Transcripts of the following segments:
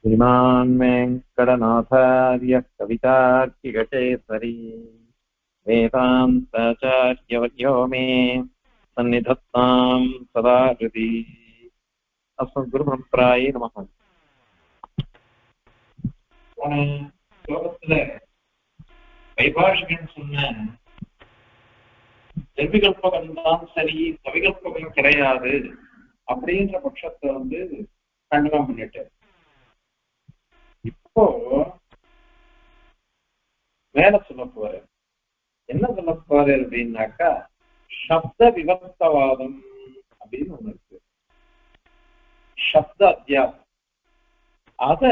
श्रीमान् वेङ्कटनाथार्यः कवितार्किककेसरी वेदान्ताचार्यवर्यो मे सन्निधत्तां सदा हृदि अस्मद्गुरुपरम्परायै नमः. ஸ்லோகத்துல வைபாஷிகன் சொன்ன நிர்விகல்பகம் தான் சரி, சவிகல்பகம் கிடையாது அப்படின்ற பட்சத்தை கண்டனம் பண்ணிட்டு, இப்போ மேல சொல்ல போறாரு. என்ன சொல்ல போறாரு அப்படின்னாக்கா, சப்த விவர்த்தவாதம் அப்படின்னு ஒண்ணு இருக்கு. சப்த அத்தியாசம் அத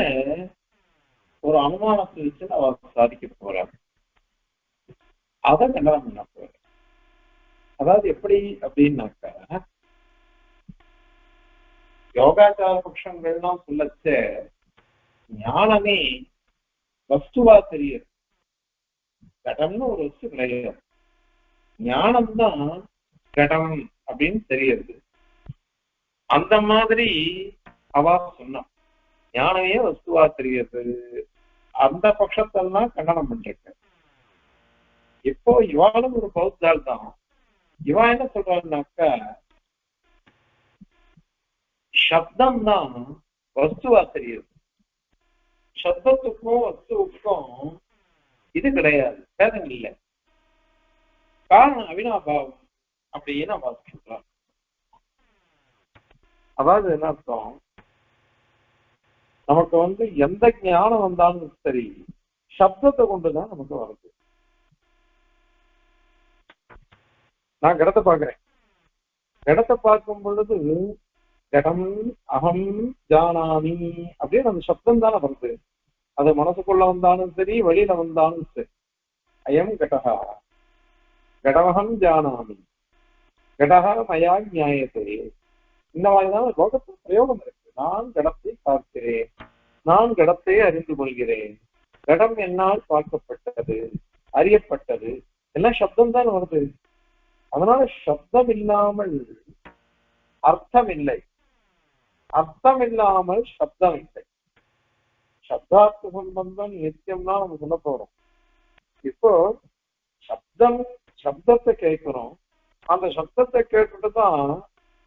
ஒரு அனுமானத்தை வச்சு அவர் சாதிக்க போறாரு. அதை கண்டனம் பண்ண போறாரு. அதாவது எப்படி அப்படின்னாக்கா, யோகாச்சார பட்சங்கள்லாம் சொல்லச்ச ஞானமே வஸ்துவா தெரியுது. கடம்னு ஒரு வஸ்து கிடையாது, ஞானம்தான் கடம் அப்படின்னு தெரியுது. அந்த மாதிரி அவ சொன்னான், ஞானமே வஸ்துவா தெரியுது. அந்த பட்சத்தெல்லாம் கண்டனம் பண்றேன். இப்போ இவாளும் ஒரு பௌத்தாள் தான். இவா என்ன சொல்றான்னாக்கா, சப்தம் தான் வஸ்துவா தெரியுது. சப்தத்துக்கும் வஸ்துவுக்கும் இது கிடையாது, பேதம் இல்லை. காரணம் அவினாபாவம் அப்படின்னு அவ சொல்றான். அதாவது என்ன அர்த்தம், நமக்கு எந்த ஞானம் வந்தாலும் சரி, சப்தத்தை கொண்டுதான் நமக்கு வருது. நான் கடத்தை பார்க்கிறேன். கடத்தை பார்க்கும் பொழுது கடம் அகம் ஜானாமி அப்படின்னு அந்த சப்தம் தானே வருது. அது மனசுக்குள்ள வந்தாலும் சரி, வெளியில வந்தாலும் சரி. அயம் கடகா கடவகம் ஜானாமி கடகா மயா நியாயத்தை, இந்த மாதிரிதான் லோகத்தில் பிரயோகம் இருக்கு. நான் கடத்தை பார்க்கிறேன், நான் கடத்தை அறிந்து கொள்கிறேன், கடம் என்னால் பார்க்கப்பட்டது, அறியப்பட்டது, எல்லாம் சப்தம் தான் வருது. அதனால சப்தம் இல்லாமல் அர்த்தம் இல்லை, அர்த்தம் இல்லாமல் சப்தம் இல்லை. சப்தார்த்த சம்பந்தம் நித்தியம்னா நம்ம சொல்ல போறோம். இப்போ சப்தத்தை கேட்கிறோம். அந்த சப்தத்தை கேட்டுட்டுதான்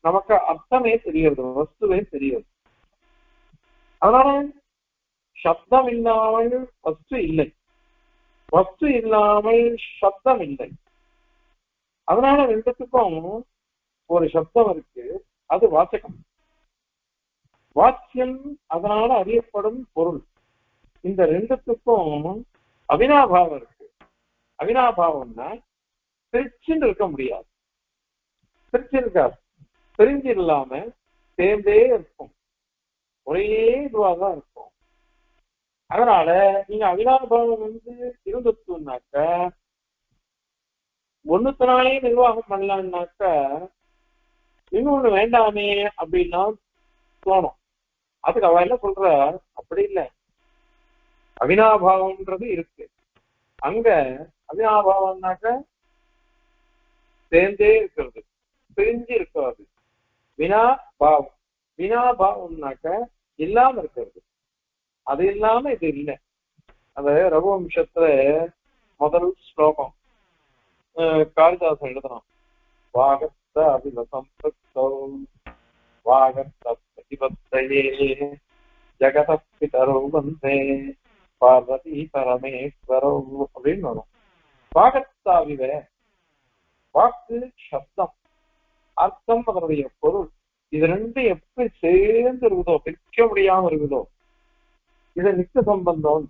நமக்கு அர்த்தமே தெரியுது, வஸ்துவே தெரியுது. அதனால சப்தம் இல்லாமல் வஸ்து இல்லை, வஸ்து இல்லாமல் சப்தம் இல்லை. அதனால ரெண்டுத்துக்கும் ஒரு சப்தம் இருக்கு, அது வாசகம். வாக்கியம் அதனால அறியப்படும் பொருள். இந்த ரெண்டுத்துக்கும் அவினாபாவம் இருக்கு. அவினாபாவம்னா பிரிச்சுன்னு இருக்க முடியாது, பிரிச்சு இருக்காது, பிரிஞ்சு இல்லாம சேர்ந்தே இருக்கும், ஒரே இதுவாதான் இருக்கும். அதனால நீங்க அவினாபாவம் இருந்துச்சுனாக்க ஒண்ணுத்தினாலே நிர்வாகம் பண்ணலான்னாக்க இன்னொன்னு வேண்டாமே அப்படின்னா தோணும். அதுக்கு அவ என்ன சொல்ற, அப்படி இல்லை, அவினாபாவம்ன்றது இருக்கு. அங்க அவினாபாவம்னாக்க சேர்ந்தே இருக்கிறது, பிரிஞ்சு இருக்கிறது. வினாபாவம், வினாபாவம்னாக்க இல்லாம இருக்கிறது. அது இல்லாம இது இல்லை. அந்த ரகுவம்சத்துல முதல் ஸ்லோகம் காளிதாசன் எழுதணும். வாகத்த அபிவசம்பத்தோ வாகத்த பிரதிபத்தையே ஜெகத பிதரோ வந்தே பார்வதி பரமேஸ்வரோ அப்படின்னு வரும். வாகத்தாவிவ, வாக்கு சப்தம் அர்த்தம் அதனுடைய பொருள், இது ரெண்டு எப்படி சேர்ந்து இருக்குதோ, பிரிக்க முடியாம இருக்குதோ, இது நித்திய சம்பந்தம்.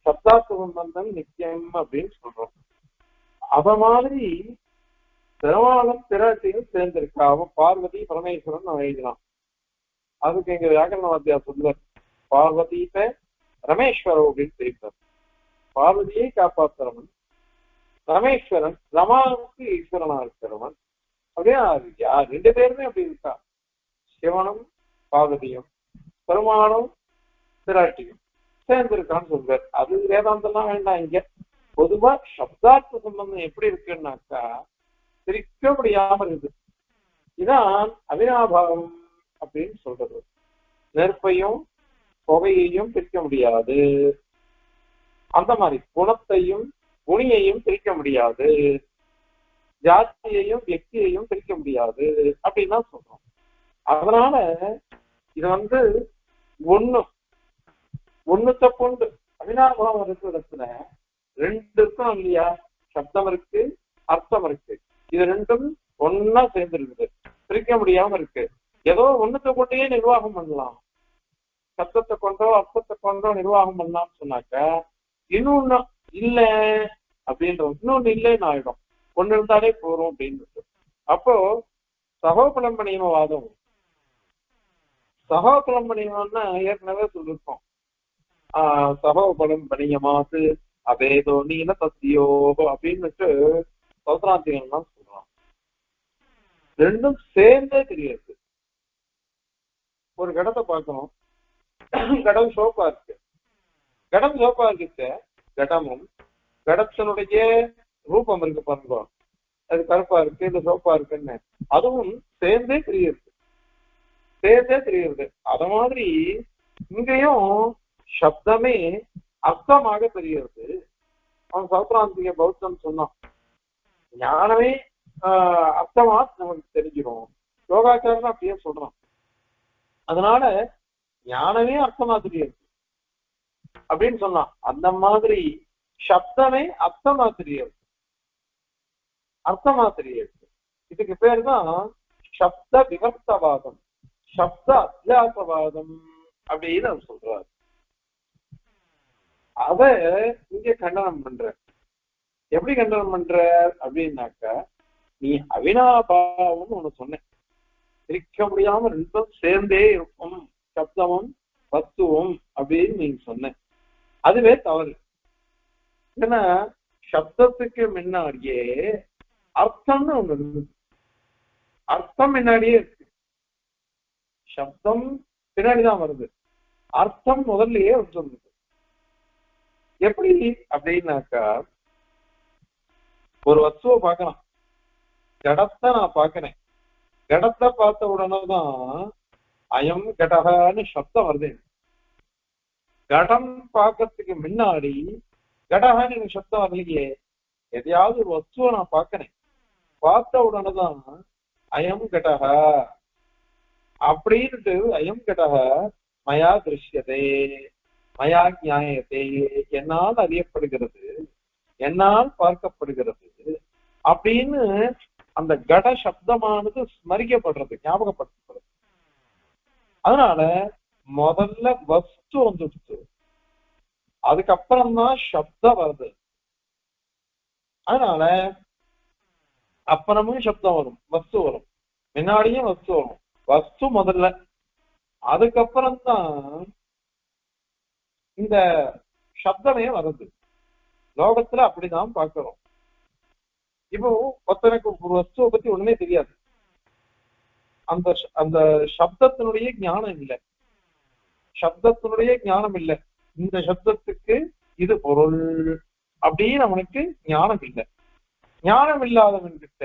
சப்தார்த்த சம்பந்தம் நித்தியம் அப்படின்னு சொல்றோம். அத மாதிரி பெருமாளும் பிராட்டியும் சேர்ந்திருக்கா. அவன் பார்வதி பரமேஸ்வரன் நம்ம எழுதலாம். அதுக்கு எங்க வியாக்கரண வாத்தியார் சொல்லுவார், பார்வதீப ரமேஸ்வரோ அப்படின்னு தெரிவித்தார். பார்வதியை காப்பாற்றுறவன் ரமேஸ்வரன், ரமாவுக்கு ஈஸ்வரனா இருக்கிறவன். அப்படியே ரெண்டு பேருமே அப்படி இருக்கா. சிவனும் பார்வதியும் பெருமாளும் பிராட்டியும் சேர்ந்திருக்கான்னு சொல்றார். அது வேதாந்தெல்லாம் வேண்டாம். இங்க பொதுவா சப்தார்த்த சம்பந்தம் எப்படி இருக்குன்னாக்கா பிரிக்க முடியாம இருக்குது. இதான் அவினாபாவம் அப்படின்னு சொல்றது. நெருப்பையும் தொகையையும் பிரிக்க முடியாது. அந்த மாதிரி குணத்தையும் குணியையும் பிரிக்க முடியாது, ஜாதியையும் வியக்தியையும் பிரிக்க முடியாது அப்படின்னு தான் சொல்றோம். அதனால இது ஒண்ணுத்த கொண்டு அவினாபாவம் இருக்கிற இடத்துல ரெண்டு இருக்கும் இல்லையா? சப்தம் இருக்கு, அர்த்தம் இருக்கு. இது ரெண்டும் ஒன்னா சேர்ந்து இருக்குது, பிரிக்க முடியாம இருக்கு. ஏதோ ஒண்ணுத்த கொண்டே நிர்வாகம் பண்ணலாம், சப்தத்தை கொண்டோ அர்த்தத்தை கொண்டோ நிர்வாகம் பண்ணலாம்னு சொன்னாக்க இன்னொன்னு இல்ல அப்படின்ற இன்னொன்னு இல்லைன்னு ஆயிடும். ஒண்ணு இருந்தாலே போறோம் அப்படின்னு. அப்போ சகோபலம்பணியமவாதம், சகோபலம்பணியம்னா ஏற்கனவே சொல்லிருக்கோம். சகோபலம்பணியமாது அபேதோ நீல சத்தியோ அப்படின்னுட்டு சௌத்ராந்திகம் தான் சொல்றான். ரெண்டும் சேர்ந்தே தெரியாது. ஒரு கடத்தை பார்க்கணும், கடம் சோப்பா இருக்கு, கடம் சோப்பா இருக்கு, கடமும் கடத்தினுடைய ரூபம் இருக்கு பாருங்க, அது கருப்பா இருக்கு இந்த சோப்பா இருக்குன்னு அதுவும் சேர்ந்தே தெரியுது, சேர்ந்தே தெரியுது. அத மாதிரி இங்கேயும் சப்தமே அர்த்தமாக தெரிகிறது. அவன் சௌத்ராந்திக பௌத்தம் சொன்னான், ஞானமே அர்த்தமா நமக்கு தெரிஞ்சிடும். யோகாச்சாரம் அப்படியே சொல்றான். அதனால ஞானமே அர்த்தமா தெரியுது அப்படின்னு சொன்னான். அந்த மாதிரி சப்தமே அர்த்தமா தெரியுது, அர்த்தமா தெரியுது. இதுக்கு பேர் தான் சப்த விவர்த்தவாதம், சப்த அத்தியாசவாதம் அப்படின்னு அவர் சொல்றாரு. அத இங்க கண்டனம் பண்ற. எப்படி கண்டனம் பண்ற அப்படின்னாக்கா, நீ அவினாபாவம்னு ஒண்ணு சொன்ன, பிரிக்க முடியாம ரெண்டும் சேர்ந்தே இருக்கும் சப்தமும் வஸ்துவும் அப்படின்னு நீங்க சொன்ன, அதுவே தவறு. ஏன்னா சப்தத்துக்கு முன்னாடியே அர்த்தம்னு ஒண்ணு இருக்கு, அர்த்தம் முன்னாடியே இருக்கு. சப்தம் பின்னாடிதான் வருது, அர்த்தம் முதல்லயே சொல்லுது. எப்படி அப்படின்னாக்கா, ஒரு வஸ்துவை பார்க்கலாம், கடத்தை நான் பார்க்கிறேன், கடத்தை பார்த்த உடனேதான் அயம் கடகான்னு சப்தம் வருது. கடம் பார்க்கறதுக்கு முன்னாடி கடகான்னு எனக்கு சப்தம் வரலையே. எதையாவது ஒரு வஸ்துவை நான் பார்க்கிறேன், பார்த்த உடனேதான் அயம் கடகா அப்படின்ட்டு அயம் கடகா மயா திருஷ்யதே மயா ஞாயத்தே, என்னால் அறியப்படுகிறது, என்னால் பார்க்கப்படுகிறது அப்படின்னு அந்த கட சப்தமானது ஸ்மரிக்கப்படுறது, ஞாபகப்படுத்தப்படுறது. அதனால முதல்ல வஸ்து வந்துடுச்சு, அதுக்கப்புறம் தான் சப்தம் வருது. அதனால அப்புறமும் சப்தம் வரும், வஸ்து வரும், முன்னாடியும் வஸ்து வரும். வஸ்து முதல்ல, அதுக்கப்புறம் தான் இந்த சப்தமே வருது. லோகத்துல அப்படிதான் பார்க்கிறோம். இப்போ ஒருத்தனுக்கு ஒரு வஸ்துவை பத்தி ஒண்ணுமே தெரியாது, அந்த அந்த சப்தத்தினுடைய ஞானம் இல்லை, சப்தத்தினுடைய ஞானம் இல்லை, இந்த சப்தத்துக்கு இது பொருள் அப்படின்னு அவனுக்கு ஞானம் இல்லை. ஞானம் இல்லாதவன் கிட்ட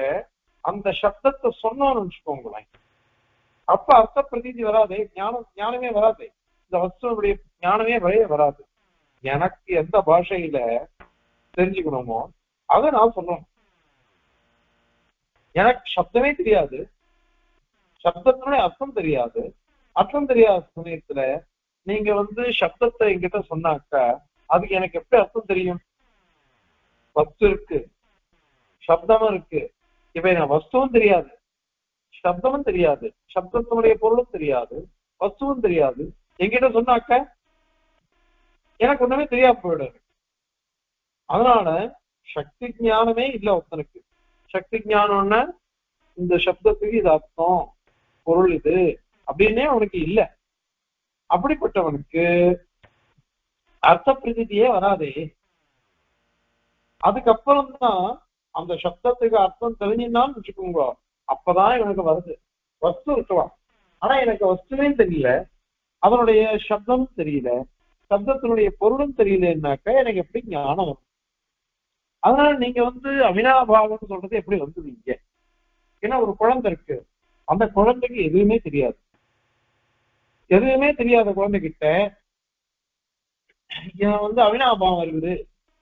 அந்த சப்தத்தை சொன்னோன்னு வச்சுக்கோங்களேன், அப்ப அர்த்த பிரதீதி வராதே, ஞானமே வராது, இந்த வஸ்துவனுடைய ஞானமே வராது. எனக்கு எந்த பாஷையில தெரிஞ்சுக்கணுமோ அதை நான் சொல்லணும். எனக்கு சப்தமே தெரியாது, சப்தத்தினுடைய அர்த்தம் தெரியாது. அர்த்தம் தெரியாத சமயத்துல நீங்க சப்தத்தை என்கிட்ட சொன்னாக்கா அதுக்கு எனக்கு எப்படி அர்த்தம் தெரியும்? வஸ்து இருக்கு, சப்தமும் இருக்கு. இப்ப எனக்கு வஸ்துவும் தெரியாது, சப்தமும் தெரியாது, சப்தத்தினுடைய பொருளும் தெரியாது, வஸ்துவும் தெரியாது. என்கிட்ட சொன்னாக்க எனக்கு ஒண்ணுமே தெரியாம போயிடுது. அதனால சக்தி ஞானமே இல்லை ஒருத்தனுக்கு. சக்தி ஞானம்னா இந்த சப்தத்துக்கு இது அர்த்தம் பொருள் இது அப்படின்னே அவனுக்கு இல்லை. அப்படிப்பட்டவனுக்கு அர்த்த பிரதிதியே வராதே. அதுக்கப்புறம் தான் அந்த சப்தத்துக்கு அர்த்தம் தெரிஞ்சுன்னான்னு வச்சுக்கோங்க, அப்பதான் இவனுக்கு வருது. வஸ்து இருக்கலாம், ஆனா எனக்கு வஸ்துவே தெரியல, அதனுடைய சப்தம் தெரியல, சப்தத்தினுடைய பொருளும் தெரியலன்னாக்கா எனக்கு எப்படி ஞானம் வரும்? அதனால நீங்க அவினாபாவம்னு சொல்றது எப்படி வந்தீங்க? ஏன்னா ஒரு குழந்தை இருக்கு, அந்த குழந்தைக்கு எதுவுமே தெரியாது. எதுவுமே தெரியாத குழந்தைகிட்ட இவன் வந்து அவினாபாவம் இருக்குது,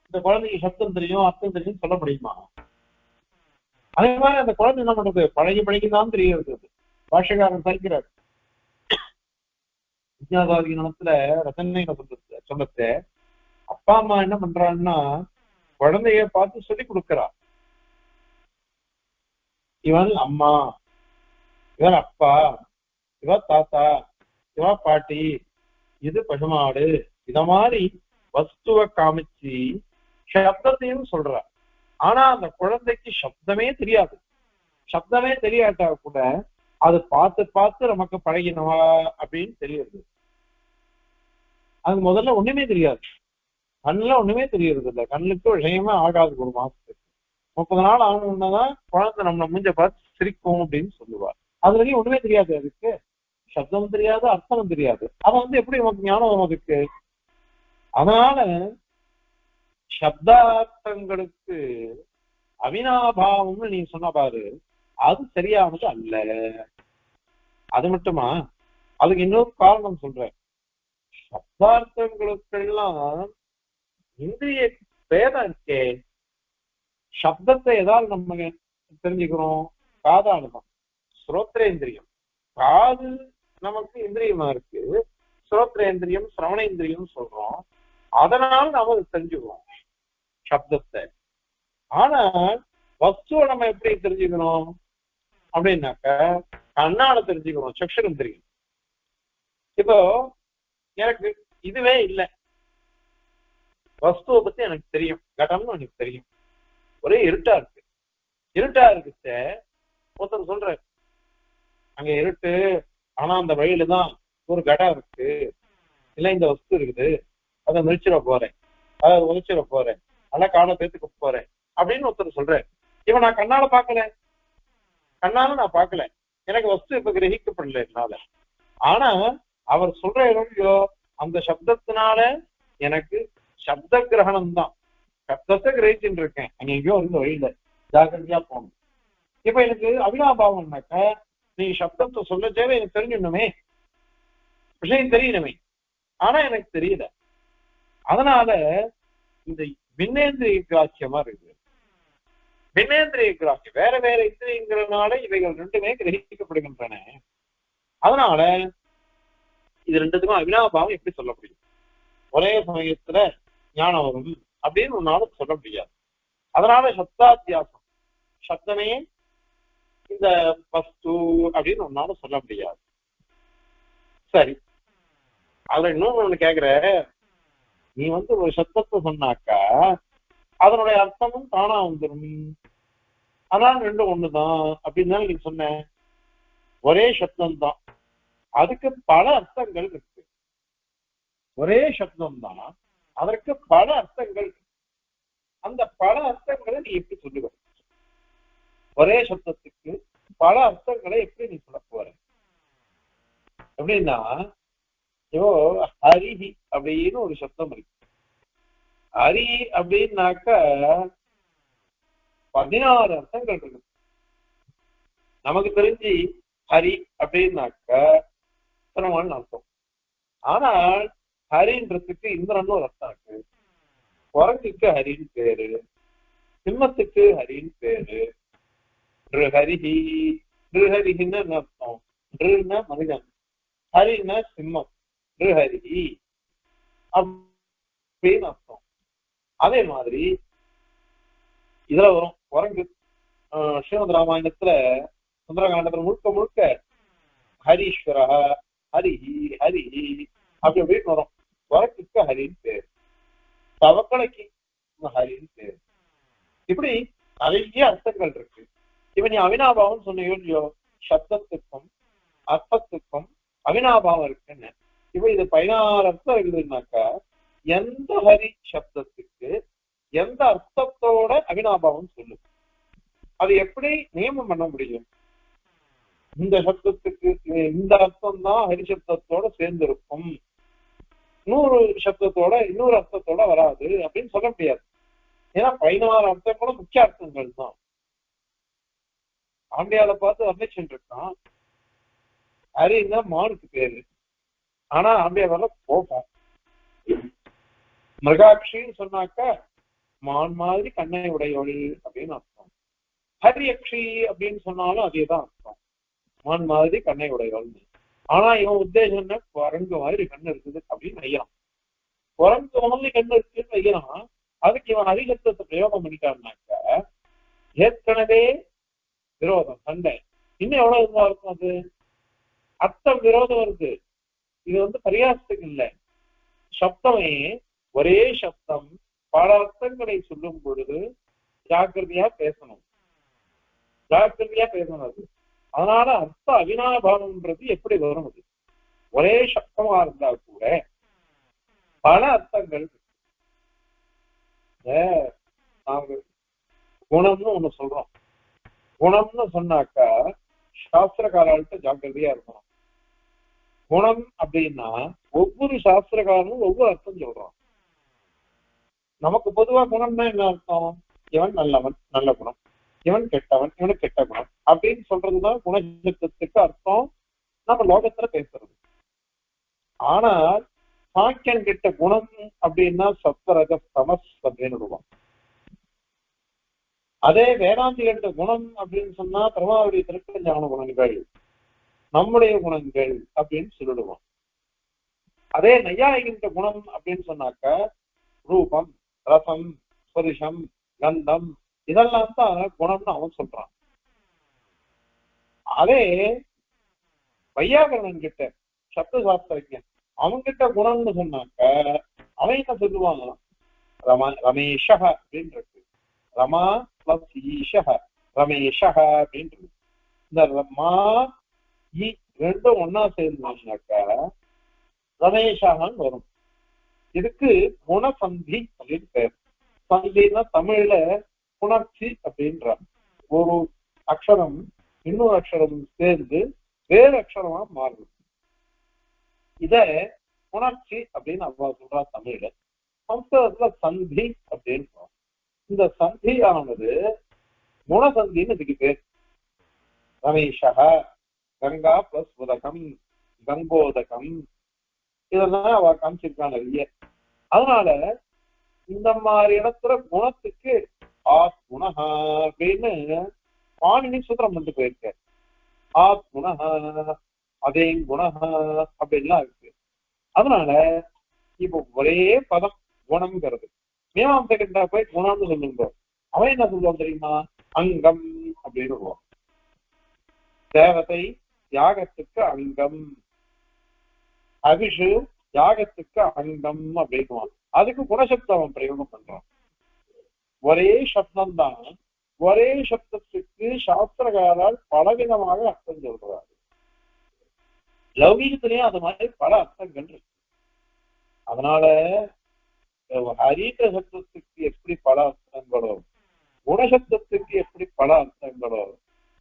இந்த குழந்தைக்கு சப்தம் தெரியும் அர்த்தம் தெரியும் சொல்ல முடியுமா? அதே மாதிரி அந்த குழந்தை என்ன பண்றது, பழகி பழகிதான் தெரிகிறது. பாஷகாரன் சகிக்கிறார் விஜயாதாதி நிலத்துல ரத்தனை சொல்லத்தை அப்பா அம்மா என்ன பண்றாங்கன்னா குழந்தைய பார்த்து சொல்லி கொடுக்கிறா. இவன் அம்மா, இவன் அப்பா, இவ தாத்தா, இவ பாட்டி, இது பசுமாடு, இத மாதிரி வஸ்துவ காமிச்சு சப்தத்தையும் சொல்ற. ஆனா அந்த குழந்தைக்கு சப்தமே தெரியாது. சப்தமே தெரியாட்டா கூட அது பார்த்து பார்த்து நமக்கு பழகினவா அப்படின்னு தெரியுது. அது முதல்ல ஒண்ணுமே தெரியாது, கண்ணுல ஒண்ணுமே தெரியறது இல்லை, கண்ணுக்கு விஷயமே ஆகாது. ஒரு மாசத்துக்கு 30 நாள் ஆகணும்னாதான் குழந்தை நம்ம மூஞ்ச பார்த்து சிரிக்கும் அப்படின்னு சொல்லுவார். அது வரையும் ஒண்ணுமே தெரியாது, அதுக்கு சப்தம் தெரியாது அர்த்தம் தெரியாது. அவன் வந்து எப்படி நமக்கு ஞானம் வரும் அதுக்கு? அதனால சப்தார்த்தங்களுக்கு அவினாபாவம்னு நீ சொன்ன பாரு, அது சரியானது அல்ல. அது மட்டுமா, அதுக்கு இன்னொரு காரணம் சொல்றேன். சப்தார்த்தங்களுக்கெல்லாம் இந்திரிய பேதம் இருக்கே. சப்தத்தை ஏதாவது நம்ம தெரிஞ்சுக்கிறோம் காதாலதான், ஸ்ரோத்ரேந்திரியம். காது நமக்கு இந்திரியமா இருக்கு, ஸ்ரோத்ரேந்திரியம் சிரவணேந்திரியம் சொல்றோம். அதனால நாம அதை தெரிஞ்சுக்கிறோம் சப்தத்தை. ஆனா வஸ்துவை நம்ம எப்படி தெரிஞ்சுக்கணும் அப்படின்னாக்க கண்ணால தெரிஞ்சுக்கணும், சக்ஷுரேந்திரியம். இப்போ எனக்கு இதுவே இல்லை, வஸ்துவை பத்தி எனக்கு தெரியும், கடம்னு எனக்கு தெரியும், ஒரே இருட்டா இருக்கு. இருட்டா இருக்குச்ச ஒருத்தர் சொல்ற அங்க இருட்டு, ஆனா அந்த வழியில தான் ஒரு கடம் இருக்கு, இல்ல இந்த வஸ்து இருக்குது, அதை மிதிச்சிட போறேன், அதை உதச்சிட போறேன், நல்லா காலை பேத்துக்க போறேன் அப்படின்னு ஒருத்தர் சொல்றேன். இவன் நான் கண்ணால பாக்கல, கண்ணால நான் பார்க்கல, எனக்கு வஸ்து இப்ப கிரகிக்கப்படல என்னால. ஆனா அவர் சொல்ற இல்லையோ அந்த சப்தத்தினால எனக்கு சப்த கிரகணம் தான், சப்தத்தை கிரகிச்சுட்டு இருக்கேன். அங்க எங்கேயோ இருந்து வழியில ஜாகிரதையா போகணும். இப்ப எனக்கு அவினாபாவம்னாக்க நீ சப்தத்தை சொல்ல தேவை, எனக்கு தெரிஞ்சிடணுமே, விஷயம் தெரியணுமே, ஆனா எனக்கு தெரியல. அதனால இந்த பின்னேந்திரிய கிராட்சியமா இருக்குது. பின்னேந்திரிய கிராட்சியம் வேற வேற இந்திரியங்கிறதுனால இவைகள் ரெண்டுமே கிரகிக்கப்படுகின்றன. அதனால இது ரெண்டுத்துக்கும் அவினாபாவம் எப்படி சொல்ல முடியும்? ஒரே சமயத்துல ஞானம் வரும் அப்படின்னு ஒன்னால சொல்ல முடியாது. அதனால சப்தாத்தியாசம், சப்தமே இந்த வஸ்து அப்படின்னு ஒன்னால சொல்ல முடியாது. சரி, அதுல இன்னொன்னு ஒண்ணு கேக்குற, நீ வந்து ஒரு சப்தத்தை சொன்னாக்கா அதனுடைய அர்த்தமும் தானா வந்துடும், அதான் ரெண்டும் ஒண்ணுதான் அப்படின்னு தான் நீ சொன்ன. ஒரே சப்தம் தான், அதுக்கு பல அர்த்தங்கள் இருக்கு. ஒரே சப்தம் தான், அதற்கு பல அர்த்தங்கள். அந்த பல அர்த்தங்களை நீ எப்படி சொல்லுவ? ஒரே சப்தத்துக்கு பல அர்த்தங்களை எப்படி நீ சொல்ல போற? எப்படின்னா, இப்போ ஹரிஹி அப்படின்னு ஒரு சப்தம் இருக்கு. ஹரி அப்படின்னாக்க 16 அர்த்தங்கள் இருக்கு. நமக்கு தெரிஞ்சு ஹரி அப்படின்னாக்க திருமணம் அர்த்தம். ஆனால் ஹரின்றதுக்கு இந்திரன்னு ஒரு அர்த்தம் இருக்கு, குரங்குக்கு ஹரின்னு பேரு, சிம்மத்துக்கு ஹரின்னு பேரு, ஹரிஹி. ஹரிஹின்னு என்ன அர்த்தம்? ன்னா மனிதன், ஹரின்னா சிம்மம், ஹரிஹி அப்படின்னு அர்த்தம். அதே மாதிரி இதுல வரும் குரங்கு. ஸ்ரீமத் ராமாயணத்துல சுந்தரகாண்டத்துல முழுக்க முழுக்க ஹரீஸ்வரா, ஹரிஹி ஹரிஹி அப்படி அப்படின்னு வரும். குரங்குக்கு ஹரின்னு பேரு, தவக்கலைக்கு ஹரின்னு பேரு. இப்படி நிறைய அர்த்தங்கள் இருக்கு. இப்ப நீ அவினாபாவம் சொன்னியோ, சப்தத்துக்கும் அர்த்தத்துக்கும் அவினாபாவம் இருக்குன்னு. இப்ப இது 16 அர்த்தம் இருக்குதுன்னாக்கா எந்த ஹரி சப்தத்துக்கு எந்த அர்த்தத்தோட அவினாபாவம் சொல்லு, அது எப்படி நியமனம் பண்ண முடியும்? இந்த சப்தத்துக்கு இந்த அர்த்தம் தான் ஹரிசப்தத்தோட சேர்ந்திருக்கும், இன்னொரு சப்தத்தோட இன்னொரு அர்த்தத்தோட வராது அப்படின்னு சொல்ல முடியாது. ஏன்னா 16 அர்த்தம் கூட முக்கிய அர்த்தங்கள் தான். ஆண்டியால பார்த்து வர்ணிச்சுட்டு இருக்கான், ஹரின்னா மானுக்கு பேரு, ஆனா ஆண்டியா வரல கோபம். மிருகாட்சின்னு சொன்னாக்கா மான் மாதிரி கண்ணை உடையவள் அப்படின்னு அர்த்தம். ஹரியக்ஷி அப்படின்னு சொன்னாலும் அதேதான் அர்த்தம், மான் மாதிரி கண்ணை உடையவள். ஆனா இவன் உத்தேசம் என்ன, குரங்கு மாதிரி கண்ணு இருக்குது அப்படின்னு வைக்கிறான். குரங்கு மாதிரி கண்ணு இருக்குன்னு வைக்கிறான். அதுக்கு இவன் அதிகத்தை பிரயோகம் பண்ணிட்டான்னாக்க ஏற்கனவே விரோதம் சண்டை இன்னும் எவ்வளவு இருந்தா இருக்கும், அது அர்த்தம் விரோதம் வருது. இது பரியாசத்துக்கு இல்லை, சப்தமே ஒரே சப்தம் பல அர்த்தங்களை சொல்லும் பொழுது ஜாக்கிரதையா பேசணும், ஜாக்கிரதையா பேசணும். அது அதனால அர்த்த அவினாபாவம்ன்றது எப்படி வரும், அது ஒரே சப்தமா இருந்தா கூட பல அர்த்தங்கள். நாங்க குணம்னு ஒண்ணு சொல்றோம், குணம்னு சொன்னாக்கா சாஸ்திரக்காரர்கிட்ட ஜாக்கிரதையா இருக்கணும். குணம் அப்படின்னா ஒவ்வொரு சாஸ்திரக்காரனும் ஒவ்வொரு அர்த்தம் சொல்றான். நமக்கு பொதுவா குணம்னா என்ன அர்த்தம், இவன் நல்லவன் நல்ல குணம், இவன் கெட்டவன் இவனுக்கு கெட்ட குணம் அப்படின்னு சொல்றதுதான் குணசப்தத்துக்கு அர்த்தம் நம்ம லோகத்துல பேசுறது. ஆனால் சாக்கியன் கிட்ட குணம் அப்படின்னா சத்வரஜ தமஸ் அப்படின்னு விடுவான். அதே வேதாந்திகிட்ட குணம் அப்படின்னு சொன்னா பிரமாவுடைய திருக்கஞ்சான குணங்கள் நம்முடைய குணங்கள் அப்படின்னு சொல்லிடுவோம். அதே நையாயிகின்ற குணம் அப்படின்னு சொன்னாக்க ரூபம் ரசம் ஸ்பரிசம் கந்தம் இதெல்லாம் தான் குணம்னு அவன் சொல்றான். அதே வையாகரணன் கிட்ட சப்த சாஸ்திரஜன் அவன்கிட்ட குணம்னு சொன்னாக்க அவன் என்ன சொல்லுவாங்க, ரமேஷ அப்படின்னு இருக்கு, ரமா பிளஸ் ஈஷ ரமேஷ அப்படின்றது. இந்த ரமா ஈ ரெண்டும் ஒன்னா சேர்ந்தாங்கனாக்கா ரமேஷான்னு வரும். இதுக்கு குணசந்தி அப்படின்னு பேர். சந்தினா தமிழ்ல புணர்ச்சி அப்படின்ற ஒரு அக்ஷரம் இன்னொரு அக்ஷரம் சேர்ந்து வேறு அக்ஷரமா மாறுது. இத புணர்ச்சி அப்படின்னு அவ்வா சொல்றா தமிழ்ல. சம்ஸ்கிருதத்துல சந்தி அப்படின்னு. இந்த சந்தியானது குணசந்தின்னு இதுக்கு பேர். ரமேஷா கங்கா பிளஸ் உதகம் கங்கோதகம் இதெல்லாம் அவ காமிச்சிருக்கா நிறைய. அதனால இந்த மாதிரி இடத்துல குணத்துக்கு ஆத் குணஹா அப்படின்னு பாணினி சூத்திரம் பண்ணிட்டு போயிருக்க. ஆத் குணஹா அதே குணஹா அப்படின்லாம் இருக்கு. அதனால இப்போ ஒரே பதம் குணம்ங்கிறது மீமாம்சகிட்ட போய் குணம்னு சொல்லுங்க, அவன் என்ன சொல்லுவான் தெரியுமா, அங்கம் அப்படின்னு சொல்லுவான். தேவதை யாகத்துக்கு அங்கம், அபிஷு யாகத்துக்கு அங்கம் அப்படின்னுவான். அதுக்கு குணசப்தம் அவன் பிரயோகம் பண்றான். ஒரே சப்தம் தான், ஒரே சப்தத்துக்கு சாஸ்திரகாரால் பலவிதமாக அர்த்தம் சொல்றாரு. லௌகீகத்திலேயே அது மாதிரி பல அர்த்தங்கள் இருக்கு. அதனால ஹரீத சப்தத்துக்கு எப்படி பல அர்த்தங்களோ குணசப்தத்துக்கு எப்படி பல அர்த்தங்களோ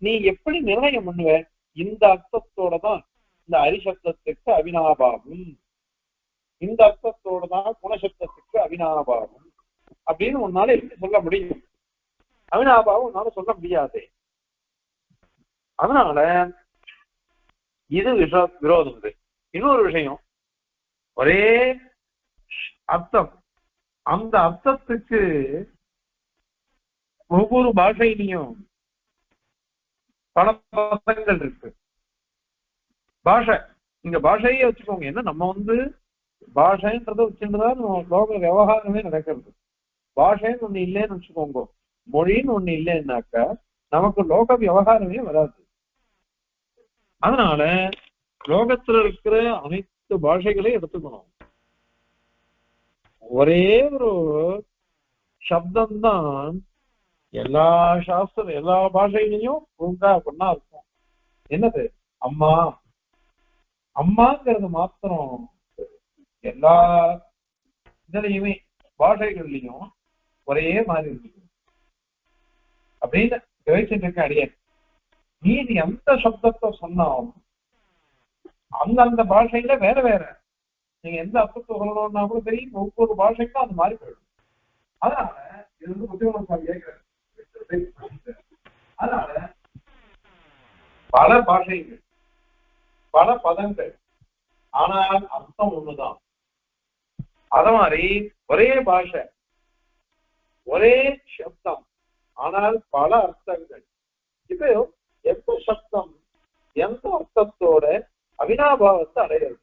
நீ எப்படி நிர்ணயம் பண்ணுவ, இந்த அர்த்தத்தோட தான் இந்த ஹரிசப்தத்துக்கு அவினாபாவம், இந்த அர்த்தத்தோட தான் குணசப்தத்துக்கு அவினாபாவம் அப்படின்னு உன்னால எப்படி சொல்ல முடியும்? அவினாபாவம் உன்னால சொல்ல முடியாது. அதனால இது விரோதம். இது இன்னொரு விஷயம், ஒரே அர்த்தம் அந்த அர்த்தத்துக்கு ஒவ்வொரு பாஷையிலையும் பல பதங்கள் இருக்கு. பாஷை இங்க பாஷையே வச்சுக்கோங்க, என்ன நம்ம பாஷைன்றத வச்சுட்டுதான் லோக விவகாரமே நடக்கிறது. பாஷைன்னு ஒண்ணு இல்லைன்னு வச்சுக்கோங்க, மொழின்னு ஒண்ணு இல்லைன்னாக்கா நமக்கு லோக விவகாரமே வராது. அதனால லோகத்துல இருக்கிற அனைத்து பாஷைகளையும் எடுத்துக்கணும். ஒரே ஒரு சப்தம்தான் எல்லா சாஸ்திரம் எல்லா பாஷையிலையும் ஒழுங்கா ஒன்னா இருக்கும். என்னது அம்மா, அம்மாங்கிறது மாத்திரம் எல்லா இதுலயுமே பாஷைகள்லயும் ஒரே மாதிரி இருக்கு அப்படின்னு யோசிச்சுட்டு இருக்க அடியேன். நீதி எந்த சப்தத்தை சொன்னாலும் அந்தந்த பாஷையில வேற வேற நீங்க எந்த அர்த்தத்தை சொல்லணும்னா கூட தெரியும், ஒவ்வொரு பாஷைக்கும் அது மாதிரி போயிடும். அதனால இது புத்திமன் கேட்கிறேன். அதனால பல பாஷைகள் பல பதங்கள் ஆனால் அர்த்தம் ஒண்ணுதான். அத மாதிரி ஒரே பாஷை, ஒரே சப்தம், ஆனால் பல அர்த்தங்கள். இப்போ எந்த சப்தம் எந்த அர்த்தத்தோட அவினாபாவத்தை அடையிறது?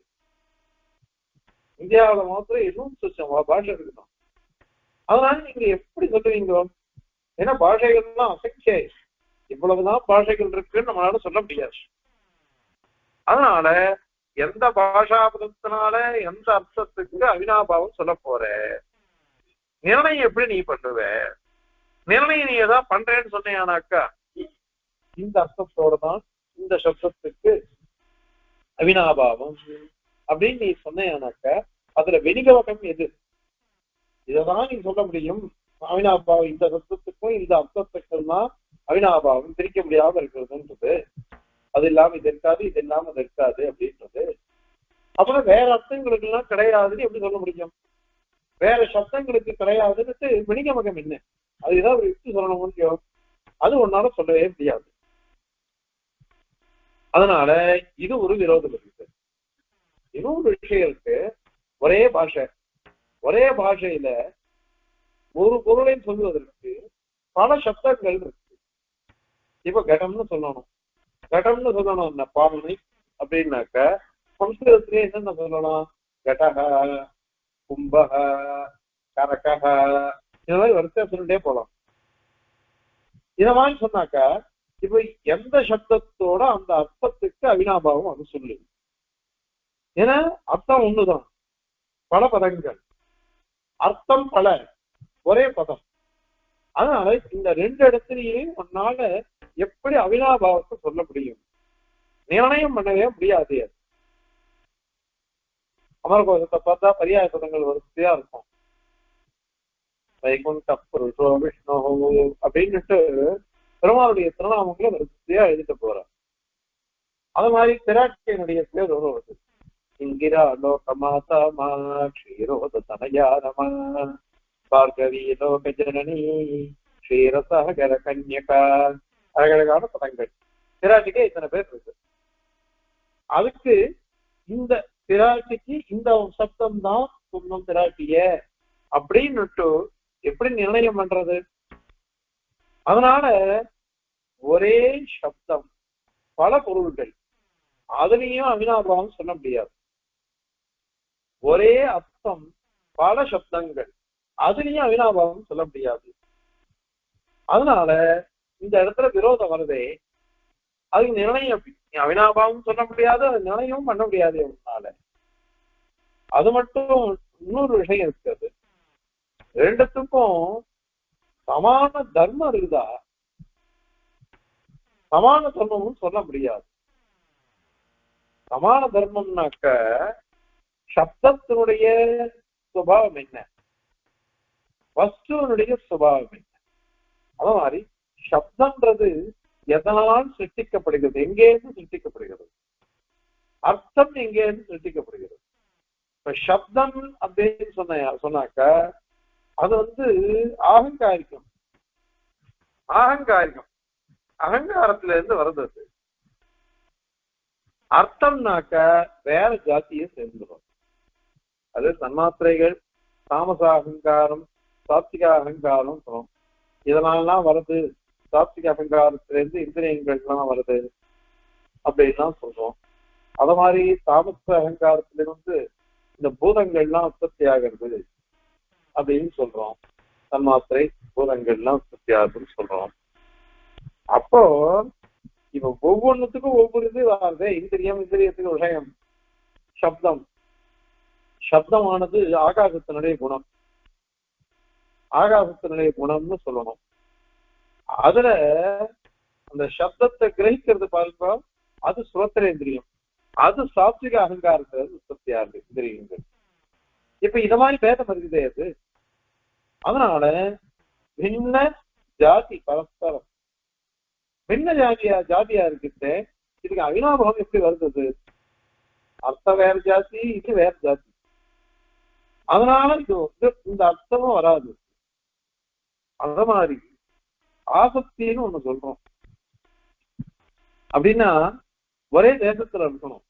இந்தியாவில மாத்திரம் 200 பாஷை இருக்கணும். அதனால நீங்க எப்படி சொல்லுவீங்க? ஏன்னா பாஷைகள்லாம் அசைக்க இவ்வளவுதான் பாஷைகள் இருக்குன்னு நம்மளால சொல்ல முடியாது. அதனால எந்த பாஷாபதத்தினால எந்த அர்த்தத்துக்கு அவினாபாவம் சொல்ல போற, நிர்ணயம் எப்படி நீ பண்ணுவ? நிர்ணயம் நீ ஏதாவது பண்றேன்னு சொன்னீங்கன்னாக்கா இந்த அர்த்தத்தோட தான் இந்த சப்தத்துக்கு அவினாபாவம் அப்படின்னு நீ சொன்னீங்கன்னாக்கா அதுல வெணிகவகம் எது? இததான் நீ சொல்ல முடியும். அவினாபாவம் இந்த சப்தத்துக்கும் இந்த அர்த்தத்துக்கும் தான் அவினாபாவம் பிரிக்க முடியாம இருக்கிறதுன்றது. அது இல்லாம இது இருக்காது, இது இல்லாம அது இருக்காது அப்படின்றது. அப்புறம் வேற அர்த்தங்களுக்கு எல்லாம் கிடையாதுன்னு எப்படி சொல்ல முடியும்? வேற சப்தங்களுக்கு கிடையாதுன்னு வெணிகமகம் என்ன? அது ஏதாவது ஒரு யுக்தி சொல்லணும் முடியும், அது ஒன்னால சொல்லவே முடியாது. அதனால இது ஒரு விரோதம் இருக்கு. இன்னொரு விஷயம் இருக்கு, ஒரே பாஷை, ஒரே பாஷையில ஒரு பொருளை சொல்வதற்கு பல சப்தங்கள் இருக்கு. இப்ப கடம்னு சொல்லணும், கடம்னு சொல்லணும் பாவனை அப்படின்னாக்க சம்ஸ்கிருதத்திலே என்னென்ன சொல்லலாம்? கடக, கும்பக, கரகக, இந்த மாதிரி வரிசையா சொல்லிட்டே போலாம். இத மாதிரி சொன்னாக்கா இப்ப எந்த சப்தத்தோட அந்த அர்த்தத்துக்கு அவினாபாவம் அது சொல்லு. ஏன்னா அர்த்தம் ஒண்ணுதான், பல பதங்கள், அர்த்தம் பல, ஒரே பதம். அதனால இந்த ரெண்டு இடத்துலயும் உன்னால எப்படி அவினாபாவத்தை சொல்ல முடியும்? நிர்ணயம் பண்ணவே முடியாது. அமரகோஷத்தை பார்த்தா பரியாய பதங்கள் வரிசையா இருக்கும். வைகுண்ட புருஷோ விஷ்ணு அப்படின்னுட்டு பெருமாளுடைய திருநாமங்களை வரிசையா எழுதிட்டு போறார். அது மாதிரி பிராட்டியனுடைய பேர் ஒரு வருது, இங்கிரா லோக மாதா மா க்ஷீரோத தனயா நம பார்கவி லோக ஜனனி ஸ்ரீரசகர கன்யகா. அழகழகான பதங்கள். பிராட்டிக்கு இத்தனை பேர் இருக்கு. அதுக்கு இந்த பிராட்டிக்கு இந்த சப்தம் தான் சொந்தம் பிராட்டிய அப்படின்னுட்டு எப்படி நிர்ணயம் பண்றது? அதனால ஒரே சப்தம் பல பொருள்கள், அதுலயும் அவினாபாவம் சொல்ல முடியாது. ஒரே அர்த்தம் பல சப்தங்கள், அதுலயும் அவினாபாவம் சொல்ல முடியாது. அதனால இந்த இடத்துல விரோதம் வருதே, அதுக்கு நிர்ணயம் அவினாபாவம் சொல்ல முடியாது, அது நிர்ணயம் பண்ண முடியாது. அதனால அது மட்டும் இன்னொரு விஷயம் இருக்கிறது, ரெண்டுத்துக்கும் சமான தர்மம் இருக்குதா? சமான தர்மமும் சொல்ல முடியாது. சமான தர்மம்னாக்க சப்தத்தினுடைய சுபாவம் என்ன, வஸ்துவனுடைய சுபாவம் என்ன? அது மாதிரி சப்தம்ன்றது எதனால் சிருஷ்டிக்கப்படுகிறது, எங்கேருந்து சிருஷ்டிக்கப்படுகிறது, அர்த்தம் எங்கேருந்து சிருஷ்டிக்கப்படுகிறது. இப்ப சப்தம் அப்படின்னு சொன்னாக்க அது ஆகங்காரிக்கம், ஆகங்காரிக்கம் அகங்காரத்துல இருந்து வருது. அர்த்தம்னாக்க வேற ஜாத்தியை சேர்ந்துடும். அது தன்மாத்திரைகள், தாமச அகங்காரம், சாத்விக அகங்காரம் சொல்லும். இதனாலலாம் வருது, சாத்விக அகங்காரத்திலிருந்து இந்திரியங்கள்லாம் வருது அப்படின்லாம் சொல்றோம். அத மாதிரி தாமச அகங்காரத்திலிருந்து இந்த பூதங்கள்லாம் உற்பத்தி ஆகிறது அப்படின்னு சொல்றோம். தன்மாத்திரை பூதங்கள்லாம் உற்பத்தி ஆகுதுன்னு சொல்றோம். அப்போ இப்ப ஒவ்வொன்றுத்துக்கும் ஒவ்வொரு இது வருது. இந்திரியம், இந்திரியத்துக்கு விஷயம் சப்தம். சப்தமானது ஆகாசத்தினுடைய குணம், ஆகாசத்தினுடைய குணம்னு சொல்லணும். அதுல அந்த சப்தத்தை கிரகிக்கிறது பாருங்க, அது சுரோத்திரேந்திரியம், அது சாத்விக அகங்காரத்துல உற்பத்தி ஆகுது இந்திரியங்கள். இப்ப இத மாதிரி பேதம் இருக்குது அது. அதனால பின்ன ஜாதி பரஸ்பரம் பின்ன ஜாதியா இருக்குது. இதுக்கு அவினாபாவம் எப்படி வருது? அர்த்தம் வேற ஜாதி, இது வேற ஜாதி. அதனால இது இந்த அர்த்தமும் வராது. அந்த மாதிரி ஆசக்தின்னு ஒண்ணு சொல்றோம். அப்படின்னா ஒரே தேசத்துல இருக்கணும்,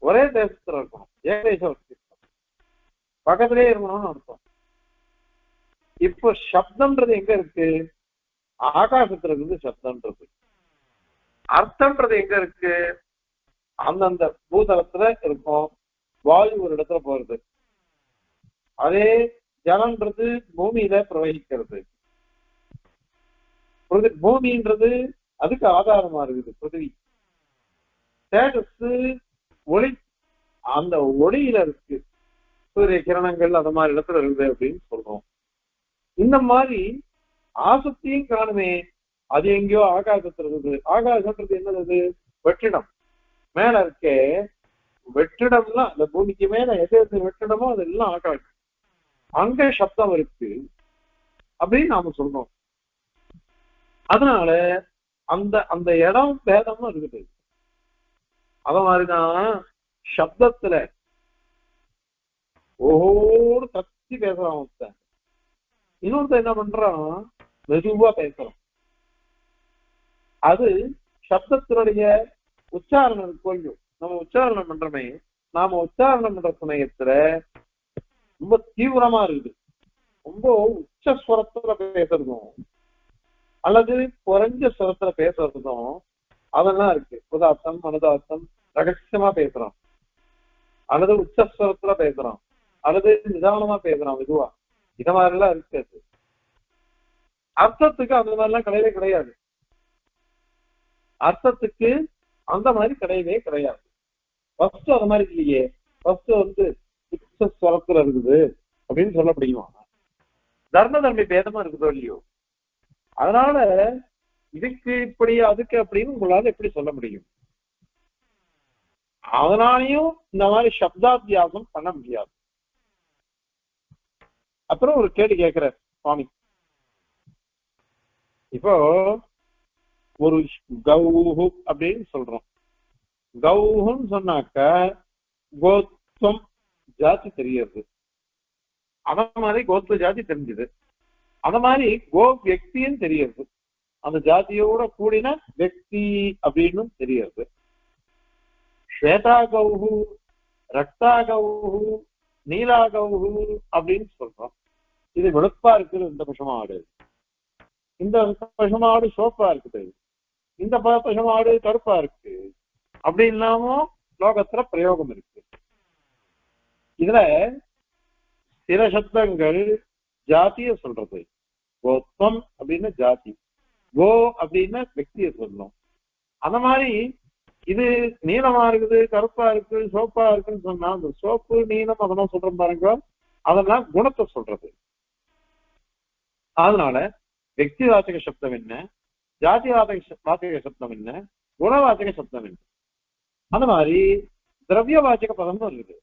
ஒரே தேசத்துல இருக்கணும், ஏகதேசம். பக்கத்திலே இருக்கணும்னு அர்த்தம். இப்போ சப்தம்ன்றது எங்க இருக்கு? ஆகாசத்துல இருந்து சப்தம்ன்றது. அர்த்தம்ன்றது எங்க இருக்கு? அந்தந்த பூதளத்துல இருக்கும். வாயு ஒரு இடத்துல போறது, அதே ஜலம்ன்றது பூமியில பிரவகிக்கிறது. பூமின்றது அதுக்கு ஆதாரமா இருக்குது பிருத்திவி. தேஜஸ் ஒளி, அந்த ஒளியில இருக்கு, சூரிய கிரணங்கள் அந்த மாதிரி இடத்துல இருக்குது அப்படின்னு சொல்றோம். இந்த மாதிரி ஆசக்தியும் காணுமே, அது எங்கேயோ ஆகாசத்துல இருக்குது. ஆகாசம்ன்றது என்னது? வெற்றிடம். மேல இருக்கே வெற்றிடம்லாம், அந்த பூமிக்கு மேல எது எது வெற்றிடமோ அதெல்லாம் ஆகாசம். அங்க சப்தம் இருக்கு அப்படின்னு நாம சொல்றோம். அதனால அந்த அந்த இடம் பேதமா இருக்குது. அத மாதிரிதான் சப்தத்துல ஒவ்வொரு கத்தி பேசுறான் ஒருத்தன், இன்னொருத்தன் என்ன பண்றான், மெதுவா பேசுறான். அது சப்தத்தினுடைய உச்சாரணம் கொஞ்சம் நம்ம உச்சாரணம் பண்றோமே, நாம உச்சாரணம் பண்ற சமயத்துல ரொம்ப தீவிரமா இருக்குது. ரொம்ப உச்சஸ்வரத்துல பேசுறதும் அல்லது குறைஞ்ச ஸ்வரத்துல பேசுறதும் அதெல்லாம் இருக்கு. உதார்த்தம் அனுதார்த்தம் ரகசியமா பேசுறான், அல்லது உச்சஸ்வரத்துல பேசுறான், அல்லது நிதானமா பேசுறான் மெதுவா. இத மாதிரி எல்லாம் இருக்கு. அர்த்தத்துக்கு அந்த மாதிரிலாம் கிடையவே கிடையாது. அர்த்தத்துக்கு அந்த மாதிரி கிடையவே கிடையாது. ஃபர்ஸ்ட் அது மாதிரி இல்லையே. ஃபர்ஸ்ட் வந்து உச்சஸ்வரத்துல இருக்குது அப்படின்னு சொல்ல முடியுமா? தர்ம தர்மி பேதமா இருக்குதோ இல்லையோ. அதனால இதுக்கு இப்படி அதுக்கு அப்படின்னு உங்களால எப்படி சொல்ல முடியும்? அதனாலையும் இந்த மாதிரி சப்தாத்தியாசம் பண்ண முடியாது. அப்புறம் ஒரு கேள்வி கேட்கிற சுவாமி, இப்போ ஒரு கௌஹு அப்படின்னு சொல்றோம். கௌஹுன்னு சொன்னாக்க கோத்வம் ஜாதி தெரியுது. அத மாதிரி கோத்வ ஜாதி தெரிஞ்சுது. அத மாதிரி கோ வியக்தின்னு தெரியுது. அந்த ஜாதியோட கூடின வெக்தி அப்படின்னு தெரியுது. ஸ்வேதா கௌஹு, ரக்தா கௌஹு, நீலா கௌஹு அப்படின்னு சொல்றோம். இது வெளுப்பா இருக்குது இந்த பசுமாடு, இந்த பசுமாடு சோப்பா இருக்குது, இந்த பசுமாடு கருப்பா இருக்கு அப்படின்னாமும் லோகத்துல பிரயோகம் இருக்கு. இதுல சில சப்தங்கள் ஜாதிய சொல்றது. கோத்வம் அப்படின்னு ஜாதி, கோ அப்படின்னா வெக்திய சொல்லணும். அந்த மாதிரி இது நீளமா இருக்குது, கருப்பா இருக்கு, சோப்பா இருக்குன்னு சொன்னா அந்த சோப்பு நீளம் அதெல்லாம் சொல்றோம் பாருங்க, அதெல்லாம் குணத்தை சொல்றது. அதனால வெக்தி வாச்சக சப்தம் என்ன, ஜாதி வாச்சக சப்தம் என்ன, குணவாச்சக சப்தம் என்ன. அந்த மாதிரி திரவிய வாச்சக பதமும் இருக்குது.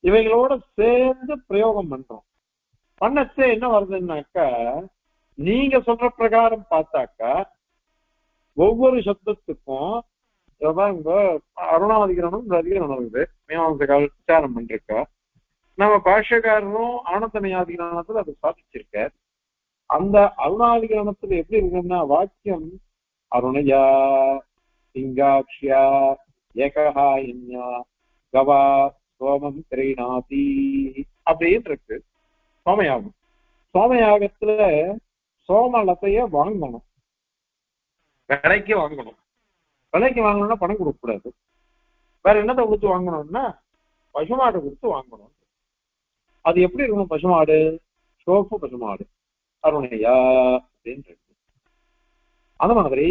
இவைகளோட சேர்ந்து பிரயோகம் பண்றோம். பண்ணச்சே என்ன வருதுன்னாக்கா, நீங்க சொல்ற பிரகாரம் பார்த்தாக்கா ஒவ்வொரு சப்தத்துக்கும் இங்க அருணாதிகரணம் அதிகரணம் இருக்குது. மீமாம்சகால் விசாரம் பண்ணிருக்க. நம்ம பாஷ்யக்காரரும் ஆனந்தமயாதிகரணத்துல அதை சாதிச்சிருக்க. அந்த அருணாதிகரணத்துல எப்படி இருக்குன்னா, வாக்கியம் அருணையா சிங்காட்சியா ஏகஹாயின்யா கவா சோமம் திரைநாதி அப்படின்னு இருக்கு. சோமயாகம். சோமயாகத்துல சோமலத்தைய வாங்கணும், விலைக்கு வாங்கணும். விலைக்கு வாங்கணும்னா பணம் கொடுக்க கூடாது. வேற என்னத்தை கொடுத்து வாங்கணும்னா பசுமாடு கொடுத்து வாங்கணும். அது எப்படி இருக்கணும்? பசுமாடு சோப்பு பசுமாடு அருணையா அப்படின்னு இருக்கு. அந்த மாதிரி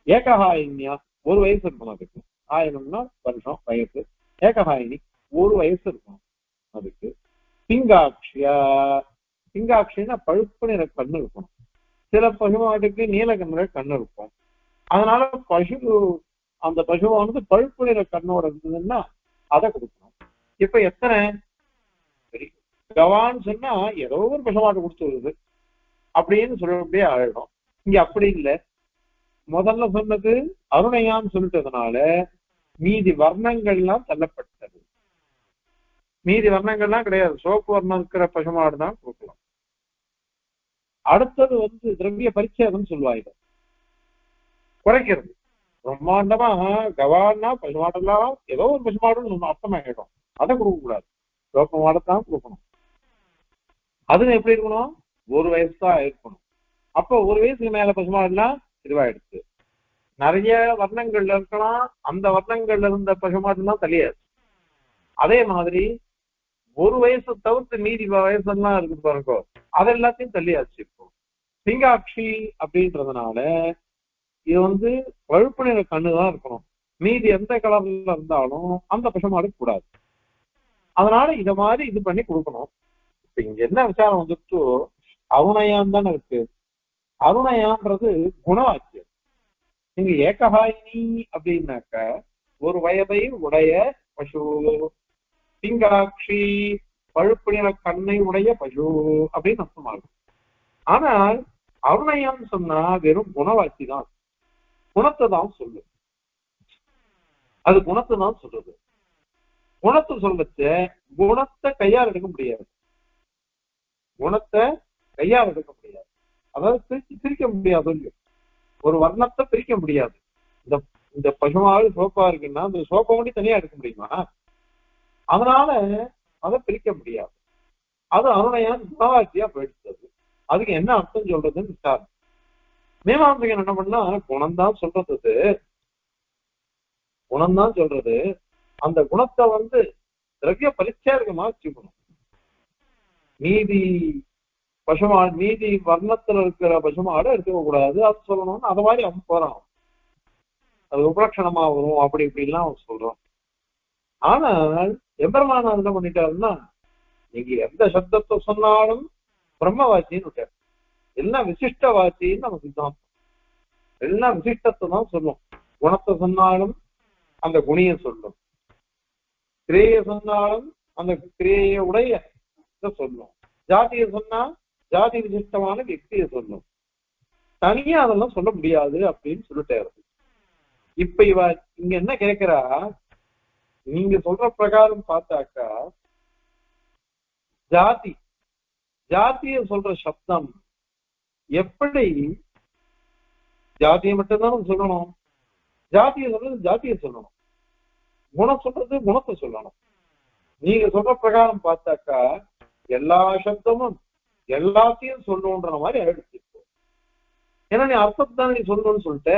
ஏகஹாயின்யா ஒரு வயசு இருக்கணும். அதுக்கு ஆயிரம்னா வருஷம் வயசு. ஏகஹாயினி ஒரு வயசு இருக்கணும் அதுக்கு. பிங்காட்சியா, பிங்காட்சின்னா பழுப்பு நிற கண்ணு இருக்கணும். சில பசுமாட்டுக்கு நீலகண்ணுற கண்ணு இருக்கும். அதனால அந்த பசுவானது பழுப்பு நிற கண்ணோட இருந்ததுன்னா அதை கொடுக்கணும். இப்ப எத்தனை கவான்னு சொன்னா ஏதோ ஒரு பசுமாட்டு கொடுத்து வருது அப்படின்னு சொல்லவே ஆயிடும். இங்க அப்படி இல்லை. முதல்ல சொன்னது அருணையான்னு சொல்லிட்டதுனால மீதி வர்ணங்கள்லாம் தள்ளப்பட்டது. மீதி வர்ணங்கள்லாம் கிடையாது. சோப்பு வர்ணம் இருக்கிற பசுமாடு தான் கொடுக்கலாம். அடுத்தது வந்து திரவிய பரிச்சேதம் சொல்லுவாங்க, குறைக்கிறது. பிரம்மாண்டமா கவான்னா பசுமாடெல்லாம் ஏதோ ஒரு பசுமாடுன்னு அர்த்தமாயிடும். அதை கொடுக்க கூடாது. சோப்பமாடத்தான் கொடுக்கணும். அதுவும் எப்படி இருக்கணும், ஒரு வயசு தான் இருக்கணும். அப்போ ஒரு வயசுக்கு மேல பசுமாடுலாம் இதுவாயிடுச்சு. நிறைய வர்ணங்கள்ல இருக்கலாம், அந்த வர்ணங்கள்ல இருந்த பசுமாடுலாம் தெரியாது. அதே மாதிரி ஒரு வயசு தவிர்த்து மீதி வயசுலாம் இருக்கு பாருங்க, அது எல்லாத்தையும் தள்ளியாச்சு. இப்போ சிங்காட்சி அப்படின்றதுனால இது பழுப்பு நிற கண்ணுதான் இருக்கணும். மீதி எந்த கலர்ல இருந்தாலும் அந்த பசுமாடு கூடாது. அதனால இத மாதிரி இது பண்ணி கொடுக்கணும். இப்ப இங்க என்ன விசாரம் வந்துட்டு, அருணயான் தானே இருக்கு. அருணயான்றது குணவாக்கியம். நீங்க ஏகஹாயினி அப்படின்னாக்க ஒரு வயதை உடைய பசு, சிங்காட்சி பழுப்பு நிற கண்ணை உடைய பசு அப்படின்னு அர்த்தமாகும். ஆனால் அருணயம் சொன்னா வெறும் குணவாக்கி தான், குணத்தை தான் சொல்லு. அது குணத்தை தான் சொல்றது. குணத்தை சொல்லச்ச குணத்தை கையால் எடுக்க முடியாது, குணத்தை கையால் எடுக்க முடியாது. அதாவது பிரிக்க முடியாது. ஒரு வர்ணத்தை பிரிக்க முடியாது. இந்த இந்த பசுமாடு சோப்பா இருக்குன்னா அந்த சோப்பை மட்டும் தனியா எடுக்க முடியுமா? அதனால அதை பிரிக்க முடியாது. அது அருணையான் குணவாக்கியா போயிடுச்சது. அதுக்கு என்ன அர்த்தம் சொல்றதுன்னு விசாரம். மீமாம்சகன் என்ன பண்ணா, குணம்தான் சொல்றது, குணம்தான் சொல்றது. அந்த குணத்தை திரவிய பரிச்சேர்க்கமா வச்சுக்கணும். நீதி பசுமாடு, நீதி வர்ணத்துல இருக்கிற பசுமாடு எடுத்துக்க கூடாது, அது சொல்லணும்னு அது மாதிரி அவன் போறான். அது உபலட்சணமா வரும், அப்படி இப்படிலாம் அவன் சொல்றான். ஆனால் எம்பெருமான என்ன பண்ணிட்டாருன்னா, நீங்க எந்த சப்தத்தை சொன்னாலும் பிரம்மவாச்சின்னு விட்டார். எல்லாம் விசிஷ்ட வாச்சின்னு நம்ம சித்தாந்தம். எல்லாம் விசிஷ்டத்தை தான் சொல்லும். குணத்தை சொன்னாலும் அந்த குணியை சொல்லும், கிரியை சொன்னாலும் அந்த கிரியை உடைய சொல்லும், ஜாதியை சொன்னா ஜாதி விசிஷ்டமான வியக்தியை சொல்லும். தனியா அதெல்லாம் சொல்ல முடியாது அப்படின்னு சொல்லிட்டாரு. இப்ப இங்க என்ன கேட்கிறா, நீங்க சொல்ற பிரகாரம் பார்த்தாக்கா ஜாதி, ஜாதியை சொல்ற சப்தம் எப்படி ஜாதியை மட்டும்தான் சொல்லணும், ஜாதியை சொல்றது ஜாதியை சொல்லணும், குணம் சொல்றது குணத்தை சொல்லணும். நீங்க சொல்ற பிரகாரம் பார்த்தாக்கா எல்லா சப்தமும் எல்லாத்தையும் சொல்லணுன்ற மாதிரி ஆயிடுச்சு. ஏன்னா நீ அர்த்தத்தை நீ சொல்லணும்னு சொல்லிட்ட.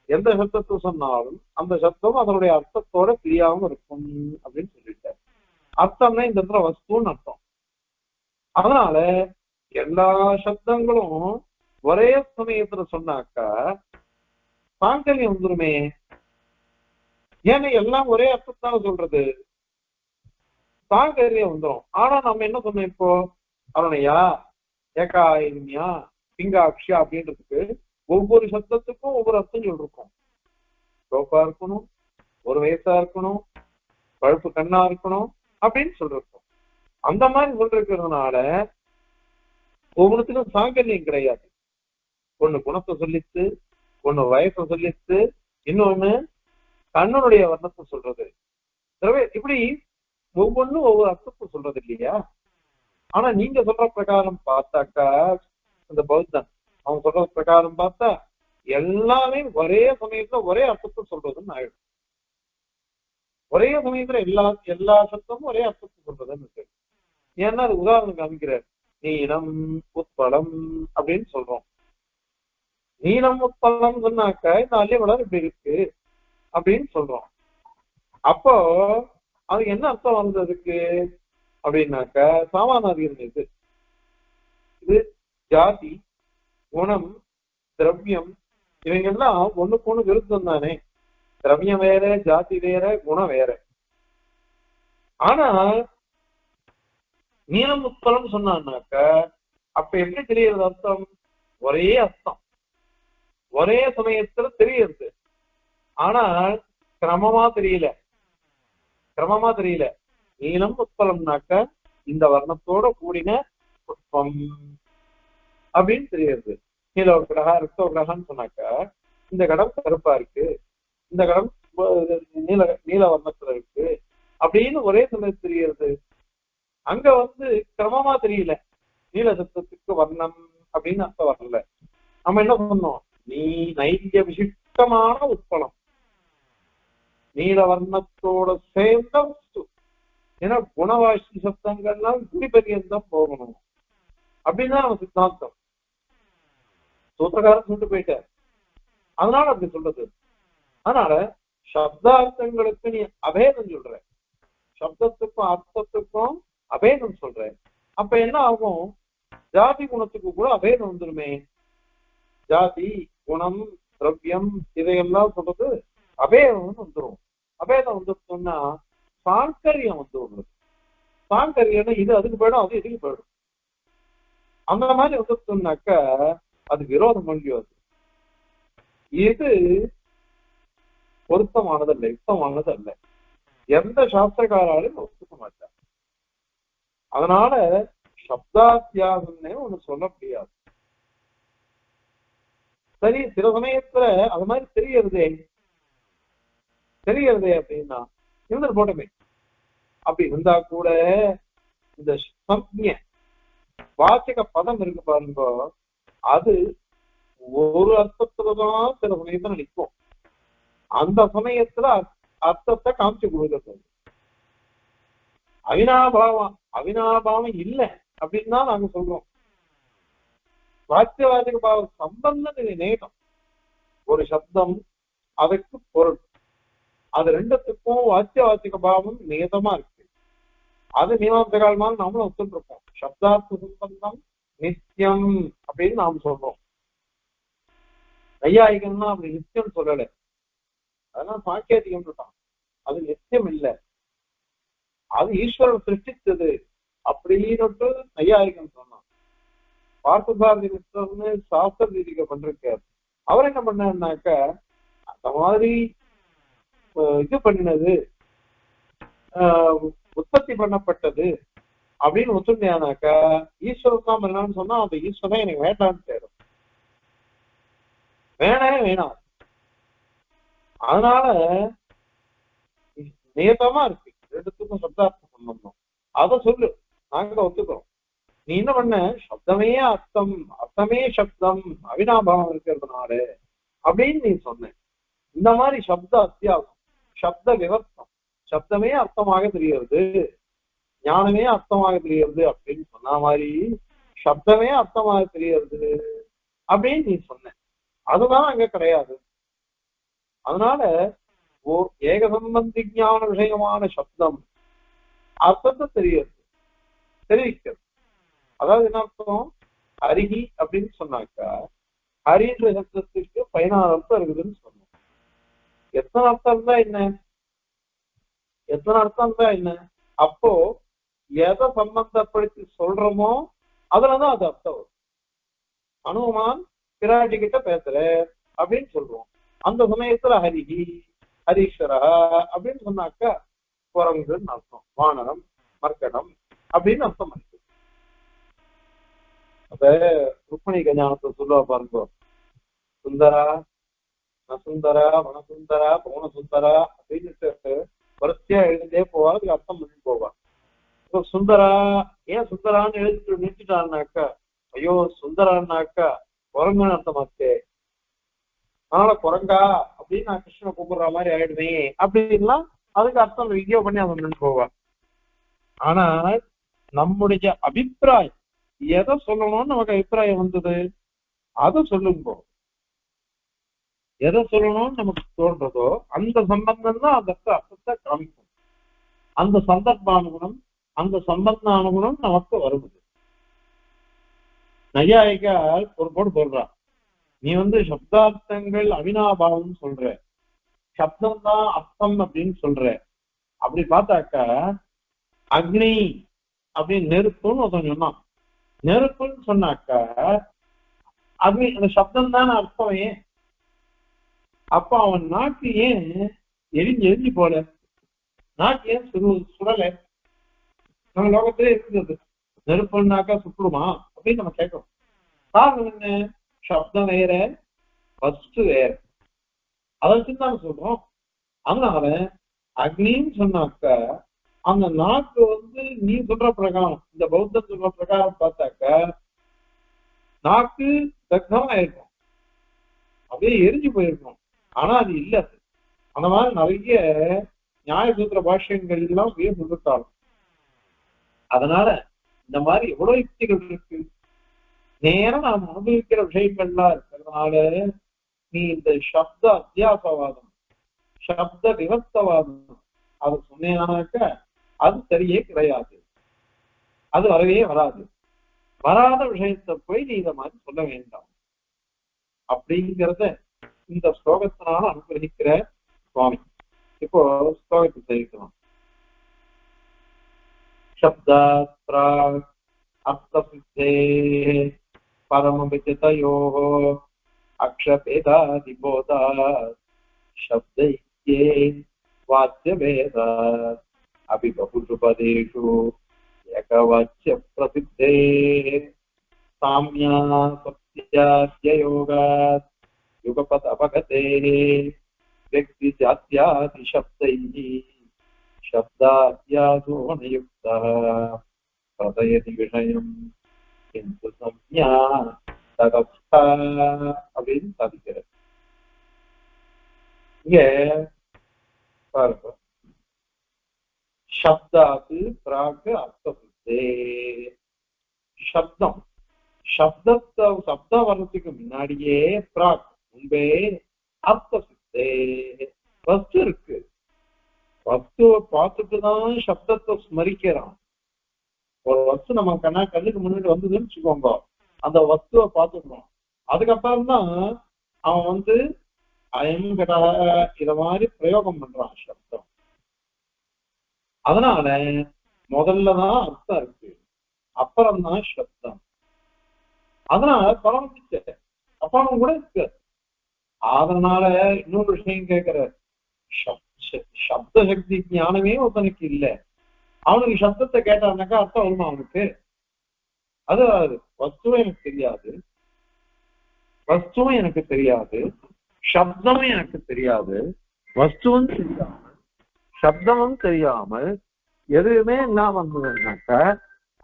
எந்த சப்தத்தை சொன்னாலும் அந்த சப்தம் அதனுடைய அர்த்தத்தோட பிரியாம இருக்கும் அப்படின்னு சொல்லிட்ட. அர்த்தம்னா இந்த இடத்துல வஸ்துன்னு அர்த்தம். அதனால எல்லா சப்தங்களும் ஒரே சமயத்துல சொன்னாக்கா சாங்கல்யம் வந்துருமே. ஏன்னா எல்லாம் ஒரே அர்த்தத்தான சொல்றது, சாங்கல்யம் வந்துடும். ஆனா நம்ம என்ன சொன்னோம் இப்போ, அருணையா ஏகாயினியா பிங்காட்சியா அப்படின்றதுக்கு ஒவ்வொரு சப்தத்துக்கும் ஒவ்வொரு அர்த்தம் சொல்லிருக்கோம். சோப்பா இருக்கணும், ஒரு வயசா இருக்கணும், பழுப்பு கண்ணா இருக்கணும் அப்படின்னு சொல்லிருக்கோம். அந்த மாதிரி சொல்லிருக்கிறதுனால ஒவ்வொருத்துக்கும் சாங்கல்யம் கிடையாது. ஒண்ணு குணத்தை சொல்லிச்சு, ஒண்ணு வயசை சொல்லிச்சு, இன்னொன்னு கண்ணனுடைய வர்ணத்தை சொல்றது. இப்படி ஒவ்வொன்றும் ஒவ்வொரு அர்த்தத்தை சொல்றது இல்லையா? ஆனா நீங்க சொல்ற பிரகாரம் பார்த்தாக்கா அந்த பௌத்தன் அவன் சொல்ற பிரகாரம் பார்த்தா எல்லாமே ஒரே சமயத்துல ஒரே அர்த்தத்தை சொல்றதுன்னு ஆயிடும். ஒரே சமயத்துல எல்லா சத்தமும் ஒரே அர்த்தத்தை சொல்றதுன்னு இருக்கு. ஏன்னா அது உதாரணம் காமிக்கிறார். நீலம் உட்பலம் அப்படின்னு சொல்றோம். நீலம் உட்பலம் சொன்னாக்க இந்த அல்லி வளர் இப்படி இருக்கு அப்படின்னு சொல்றோம். அப்போ அதுக்கு என்ன அர்த்தம் வந்ததுக்கு அப்படின்னாக்க சாமானாதிகள் இது ஜாதி குணம் திரவியம் இவங்கெல்லாம் ஒண்ணுக்கு ஒண்ணு விருத்தம் தானே. திரவியம் வேற, ஜாதி வேற, குணம் வேற. ஆனா நீலம் உட்பலம் சொன்னான்னாக்க அப்ப எப்படி தெரியுறது அர்த்தம்? ஒரே அர்த்தம் ஒரே சமயத்துல தெரியுது. ஆனால் கிரமமா தெரியல, கிரமமா தெரியல. நீலம் உட்பலம்னாக்க இந்த வர்ணத்தோட கூடின புஷ்பம் அப்படின்னு தெரியுது. நீலோகிரகா ரிக்தோகிரகான்னு சொன்னாக்கா இந்த கடம் கருப்பா இருக்கு, இந்த கடம் நீல வர்ணத்துல இருக்கு அப்படின்னு ஒரே சமயத்துல தெரியுது. அங்க கிரமமா தெரியல. நீல சப்தத்துக்கு வர்ணம் அப்படின்னு அர்த்தம் வரல. நம்ம என்ன பண்ணோம், நீ நைத்திய விசிஷ்டமான உட்பலம், நீல வர்ணத்தோட சேர்ந்த வஸ்து ஏன்னா குணவாசி சப்தங்கள்லாம் குடிபரியந்தம் போகணும் அப்படின்னு தான் நம்ம சித்தாந்தம். சூத்திரக்காரன் சொல்லிட்டு போயிட்டார், அதனால அப்படி சொல்றது. அதனால சப்தார்த்தங்களுக்கு நீ அபேதம் சொல்ற, சப்தத்துக்கும் அர்த்தத்துக்கும் அபேதம் சொல்ற, அப்ப என்ன ஆகும்? ஜாதி குணத்துக்கு கூட அபேதம் வந்துருமே. ஜாதி குணம் திரவியம் இதையெல்லாம் சொல்றது அபேதம் வந்துடும். அபேதம் வந்துருச்சோம்னா சாங்கரியம் வந்து உங்களுக்கு. சாங்கரியம்னா இது அதுக்கு போயிடும், அது இதுக்கு போயிடும். அந்த மாதிரி வந்துருச்சோம்னாக்க அது விரோதம் முடியாது. இது பொருத்தமானது அல்ல, யுக்தமானது அல்ல. எந்த சாஸ்திரக்காராலும் ஒத்துக்க மாட்டார். அதனால சப்தாத்தியாசம்னே ஒண்ணு சொல்ல முடியாது. சரி, சில சமயத்துல அது மாதிரி தெரியறதே அப்படின்னா இருந்துட்டு போட்டமே. அப்படி இருந்தா கூட இந்த சம்ஞ வாச்சக பதம் இருக்கு பாருங்க, அது ஒரு அர்த்தத்துலதான் சில சமயத்துல நிற்கும். அந்த சமயத்துல அர்த்தத்தை காமிச்சு கொடுக்கறது. அவினாபாவம் இல்லை அப்படின்னு தான் நாங்க சொல்றோம். வாக்கியவாதிக பாவ சம்பந்தம் இது நேகம். ஒரு சப்தம் அதுக்கு பொருள், அது ரெண்டுத்துக்கும் வாக்கியவாதிக பாவம் நேதமா இருக்கு. அது மீமாம்ச காலமாக நாமளும் ஒத்துட்டு இருக்கோம். சப்தார்த்த சம்பந்தம் நித்தியம் அப்படின்னு நாம சொல்றோம். நையாயிகம்னா அப்படி நித்தியம் சொல்லலை, அதெல்லாம் சாக்கியாதிகம் இருக்கான். அது நித்தியம் இல்லை, அது ஈஸ்வரன் சிருஷ்டித்தது அப்படின்னு நையாயிகம் சொன்னான். பார்த்தசாரதி மிஸ்ரர்னு சாஸ்திர ரீதிக்க பண்றாரு. அவர் என்ன பண்ணாருனாக்க அந்த மாதிரி இது பண்ணினது உற்பத்தி பண்ணப்பட்டது அப்படின்னு ஒத்துமையானாக்க ஈஸ்வரன் தான் பண்ணான்னு சொன்னா அந்த ஈஸ்வரன் எனக்கு வேண்டான்னு தேடும், வேணவே வேணாம். அதனால நேதமா இருக்கு ரெண்டுத்துக்கும் சப்தார்த்த சம்பந்தம். அதை சொல்லு, நாங்க ஒத்துக்கிறோம். நீ என்ன பண்ண, சப்தமே அர்த்தம், அர்த்தமே சப்தம், அவினாபாவம் இருக்கிறதுனால அப்படின்னு நீ சொன்ன. இந்த மாதிரி சப்த அத்தியாசம், சப்த விவர்த்தம், சப்தமே அர்த்தமாக தெரிகிறது, ஞானமே அர்த்தமாக தெரிகிறது அப்படின்னு சொன்ன மாதிரி சப்தமே அர்த்தமாக தெரிகிறது அப்படின்னு நீ சொன்ன. அதுதான் அங்க கிடையாது. அதனால ஏக சம்பந்தி ஞான விஷயமான சப்தம் அர்த்தத்தை தெரிவிக்கிறது. அதாவது என்ன அர்த்தம்? ஹரிஹி அப்படின்னு சொன்னாக்கா ஹரின்ற சப்தத்துக்கு 16 அர்த்தம் இருக்குதுன்னு சொன்னோம். எத்தனை அர்த்தம் தான் என்ன? அப்போ எதை சம்பந்தப்படுத்தி சொல்றோமோ அதுலதான் அது அர்த்தம் வரும். அனுமான் பிராட்டி கிட்ட பேசுற அப்படின்னு சொல்றோம். அந்த சமயத்துல ஹரிஹி ஹரீஸ்வரா அப்படின்னு சொன்னாக்கா குரங்குன்னு அர்த்தம், வானரம் மர்க்கடம் அப்படின்னு அர்த்தம் இருக்கு. அப்ப ருக்மிணி கல்யாணத்தை சொல்லுவா பாருங்க, சுந்தரா நசுந்தரா வனசுந்தரா பவனசுந்தரா அப்படின்னு வரிசையா எழுதிட்டே போவா, அதுக்கு அர்த்தம் பண்ணி போவா. இப்போ சுந்தரா ஏன் சுந்தரான்னு எழுதிட்டு நிறுத்திட்டான்னாக்கா, ஐயோ சுந்தரான்னாக்கா குரங்குன்னு அர்த்தமாச்சே, அதனால குரங்கா அப்படின்னு நான் கிருஷ்ணனை கூப்பிடுற மாதிரி ஆயிடுவேன் அப்படின்லாம் அதுக்கு அர்த்தம் விஜயோ பண்ணி அவன் நின்று போவா. ஆனா நம்முடைய அபிப்பிராயம் எதை சொல்லணும்னு நமக்கு அபிப்பிராயம் வந்தது அதை சொல்லுங்க. எதை சொல்லணும்னு நமக்கு தோன்றதோ அந்த சம்பந்தம் தான் அந்த அர்த்தத்தை காமிக்கும். அந்த சந்தர்ப்பானுகுணம் அந்த சம்பந்தானுகுணம் நமக்கு வருவது. நையாயிகால் ஒரு போடு சொல்றா, நீ சப்தார்த்தங்கள் அவினாபாவம் சொல்ற, சப்தம் தான் அர்த்தம் அப்படின்னு சொல்ற. அப்படி பார்த்தாக்கா அக்னி அப்படின்னு நெருப்புன்னு ஒருத்தன் சொன்னான். நெருப்புன்னு சொன்னாக்கா அக்னி அந்த சப்தம் தானே அர்த்தம். ஏன் அப்ப அவன் நாக்கு ஏன் எரிஞ்சு போல, நாக்கு ஏன் சுடல? நம்ம லோகத்திலே இருந்தது நெருப்புனாக்கா சுட்டுடுமா அப்படின்னு நம்ம கேட்கிறோம். காரணம் என்ன? சப்தம் வேற, வஸ்து வேற, அதை வச்சுதான் சொல்றோம். அதனால அக்னின்னு சொன்னாக்க அந்த நாக்கு நீ சொல்ற பிரகாரம், இந்த பௌத்தம் சொல்ற பிரகாரம் பார்த்தாக்க நாக்கு தக்தமா இருக்கும், அப்படியே எரிஞ்சு போயிருக்கும். ஆனா அது இல்ல. அந்த மாதிரி நிறைய நியாயசூத்திர பாஷ்யங்கள் எல்லாம் சொல்லிருக்காங்க. அதனால இந்த மாதிரி எவ்வளவு யுக்திகள் இருக்கு. நேரம் நாம் அனுபவிக்கிற விஷயங்கள்லாம் இருக்கிறதுனால நீ இந்த சப்த அத்தியாசவாதம், சப்த விவஸ்தவாதம் அது சொன்னேனாக்க அது சரியே கிடையாது. அது வரவே வராது. வராத விஷயத்தை போய் நீ இதை மாதிரி சொல்ல வேண்டாம் அப்படிங்கிறத இந்த ஸ்லோகத்தினால அனுகிரகிக்கிற சுவாமி. இப்போ ஸ்லோகத்தை தெரிவிக்கலாம். சப்தாத் அர்த்தசித்தே பரமவிதிதயோः அக்ஷபேதாதிபோதாத் சப்தைக்யே வாச்யபேதாத் அபி பகுஷு பதேஷு ஏகவாச்ய பிரசித்தே சாம்யா சத்யாத்யயோகாத் யுகபத் அபகதே व्यक्ति जात्यादि शब्दैः शब्दाद्यादोनयुक्तः प्रदयति विषयम् किन्तु संज्ञा तदस्था அப்படின்னு சாதிக்கிறது. இங்க பாருங்க, சப்தாது பிராக் அர்த்தசித்தே. சப்தம், சப்தம் வர்றதுக்கு முன்னாடியே பிராக் முன்பே அர்த்தசித்தே வஸ்து இருக்கு. வஸ்துவை பார்த்துட்டுதான் சப்தத்தை ஸ்மரிக்கிறான். ஒரு வஸ்து நம்ம கண்ணுக்கு முன்னாடி வந்ததுன்னு வச்சுக்கோங்க, அந்த வஸ்துவை பார்த்துக்கிறோம். அதுக்கப்புறம் தான் அவன் அயங்கடா இத மாதிரி பிரயோகம் பண்றான் சப்தம். அதனால முதல்லதான் அர்த்தம் இருக்கு, அப்புறம்தான் சப்தம். அதனால பரமபிச்ச அப்புறம் கூட இருக்கு. அதனால இன்னொரு விஷயம் கேட்கிற, சப்த சக்தி ஞானமே ஒருத்தனுக்கு இல்லை. அவனுக்கு சப்தத்தை கேட்டான்னாக்கா அர்த்தம் வருமா அவனுக்கு? அது வஸ்துவும் எனக்கு தெரியாது, வஸ்துவும் எனக்கு தெரியாது, சப்தமும் எனக்கு தெரியாது. வஸ்துவும் தெரியாமல் சப்தமும் தெரியாமல் எதுவுமே இல்லாம வந்ததுன்னாக்கா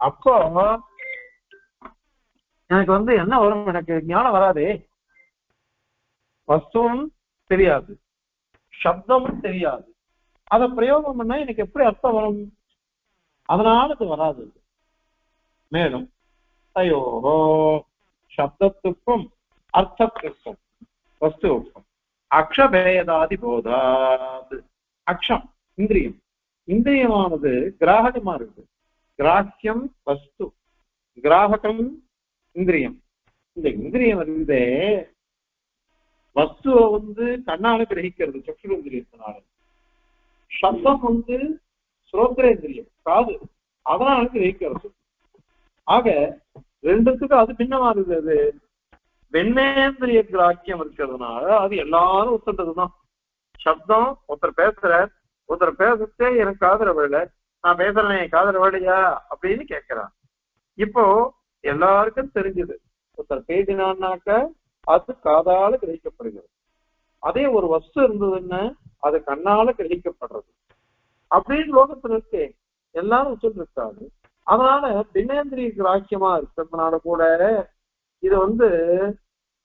அப்போ எனக்கு என்ன வரும்? எனக்கு ஞானம் வராதே. வஸ்துவும் தெரியாது, சப்தமும் தெரியாது, அதை பிரயோகம் பண்ணா எனக்கு எப்படி அர்த்தம் வரும்? அதனால அது வராது. மேலும் தயோஹோ சப்தத்துக்கும் அர்த்தத்திற்கும் வஸ்துவுக்கும் அக்ஷபேதாதி போதாது. அக்ஷம் இந்திரியம், இந்திரியமானது கிராகமா இருக்கு. கிராஹ்யம் வஸ்து, கிராககம் இந்திரியம். இந்த இந்திரியம் வருதே வஸ்துவை கண்ணால கிரகிக்கிறது சக்ஷுரேந்திரியத்தினால. சப்தம் சுரோத்திரேந்திரியம் காது, அதனால கிரகிக்கிறது. ஆக ரெண்டுத்துக்கும் அது பின்னமா இருக்குது. வெண்ணேந்திரிய கிராக்கியம் இருக்கிறதுனால அது எல்லாரும் ஒத்துன்றதுதான். சப்தம் ஒருத்தர் ஒருத்தர் பேசுறதே எனக்கு காதுற வேலை, நான் பேசுறேன் காதுற வேலையா அப்படின்னு கேட்கிறான். இப்போ எல்லாருக்கும் தெரிஞ்சது, ஒருத்தர் பேசினான்னாக்க அது காதால கிரகிக்கப்படுகிறது. அதே ஒரு வஸ்து இருந்ததுன்னா அது கண்ணால கிரகிக்கப்படுறது. அப்படின்னு லோகத்துல இருக்கு, எல்லாரும் சொல்லிருக்காரு. அதனால பின்னேந்திரிய கிராக்கியமா இருக்கிறதுனால கூட இது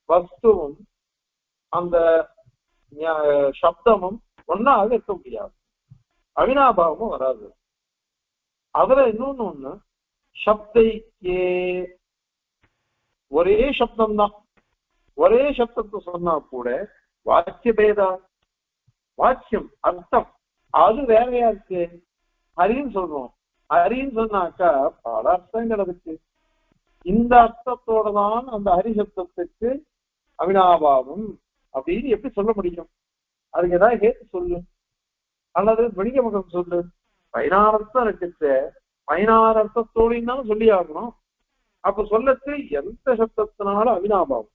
வஸ்துவும் அந்த சப்தமும் ஒன்னாக இருக்க முடியாது, அவினாபாவமும் வராது. அதுல இன்னொன்னு சப்தைக்கே, ஒரே சப்தம் தான், ஒரே சப்தத்தை சொன்னா கூட வாக்கிய பேதா, வாக்கியம் அர்த்தம் அது வேறையா இருக்கு. ஹரின்னு சொல்றோம், ஹரின்னு சொன்னாக்கா பல அர்த்தங்கள் இருக்கு. இந்த அர்த்தத்தோட தான் அந்த ஹரி சப்தத்துக்கு அவினாபாவம் அப்படின்னு எப்படி சொல்ல முடியும்? அதுக்கு ஏதாவது ஹேத்து சொல்லு, அல்லது வணிக முகம் சொல்லு. 16 அர்த்தம் இருக்கு, 16 அர்த்தத்தோடையும் தான் சொல்லி ஆகணும். அப்ப சொல்லத்து எந்த சப்தத்தினாலும் அவினாபாவம்,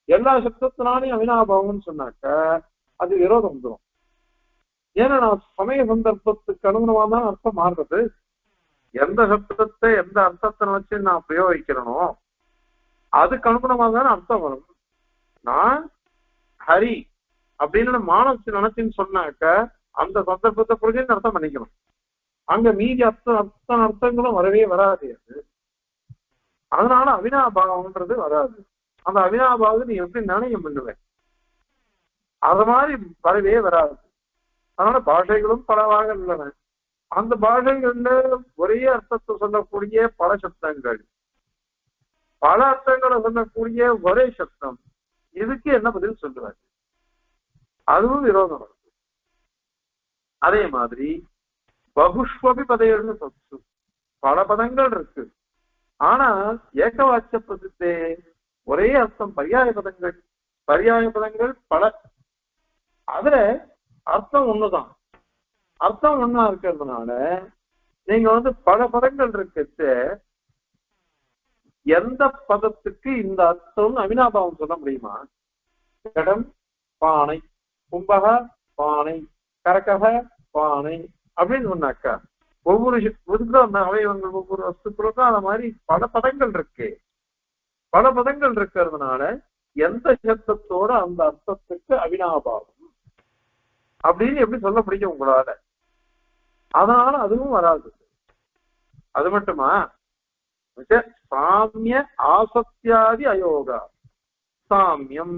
எல்லா சப்தத்தினாலையும் அவினாபாவம்னு சொன்னாக்க அது விரோதம் வந்துடும். ஏன்னா நான் சமய சந்தர்ப்பத்துக்கு அனுகுணமா தான் அர்த்தம் மாறுறது. எந்த சப்தத்தை எந்த அர்த்தத்தை வச்சு நான் பிரயோகிக்கிறனோ அதுக்கு அனுகுணமா தானே அர்த்தம் வரும். நான் ஹரி அப்படின்னு மானச்சு நினைச்சுன்னு சொன்னாக்க அந்த சந்தர்ப்பத்தை புரிஞ்சு அர்த்தம் பண்ணிக்கணும். அங்க மீதி அர்த்தங்களும் வரவே வராது. அதனால அவினாபாவம்ன்றது வராது. அந்த அவினாபாவத்தை நீ எப்படி நிர்ணயம் பண்ணுவேன்? அது மாதிரி வரவே வராது. அதனால பாஷைகளும் பலவாக உள்ளன. அந்த பாஷைகள்ல ஒரே அர்த்தத்தை சொல்லக்கூடிய பல சப்தங்கள், பல அர்த்தங்களை சொல்லக்கூடிய ஒரே சப்தம், இதுக்கு என்ன பதில் சொல்லுவாரு? அதுவும் விரோதம் வருது. அதே மாதிரி பகுஷ்வபி பதைகள்னு சொல்லு, பல பதங்கள் இருக்கு. ஆனா ஏகவாச்ச பிரசித்தே ஒரே அர்த்தம், பரியாய பதங்கள். பரியாய பதங்கள் பல, அதுல அர்த்தம் ஒண்ணுதான். அர்த்தம் ஒண்ணா இருக்கிறதுனால நீங்க பல பதங்கள் இருக்கு, எந்த பதத்துக்கு இந்த அர்த்தம் அவினாபாவம் சொல்ல முடியுமா? கடம் பானை, கும்பக பானை, கரக்கக பானை அப்படின்னு சொன்னாக்கா ஒவ்வொரு அவயவங்கள் ஒவ்வொரு வஸ்துக்களுக்கும் அந்த மாதிரி பல பதங்கள் இருக்கு. பல பதங்கள் இருக்கிறதுனால எந்த சப்தத்தோட அந்த அர்த்தத்துக்கு அவினாபாவம் அப்படின்னு எப்படி சொல்ல முடியும் உங்களால? அதனால அதுவும் வராது. அது மட்டுமா, சாமிய ஆசத்தியாதி அயோகா. சாமியம்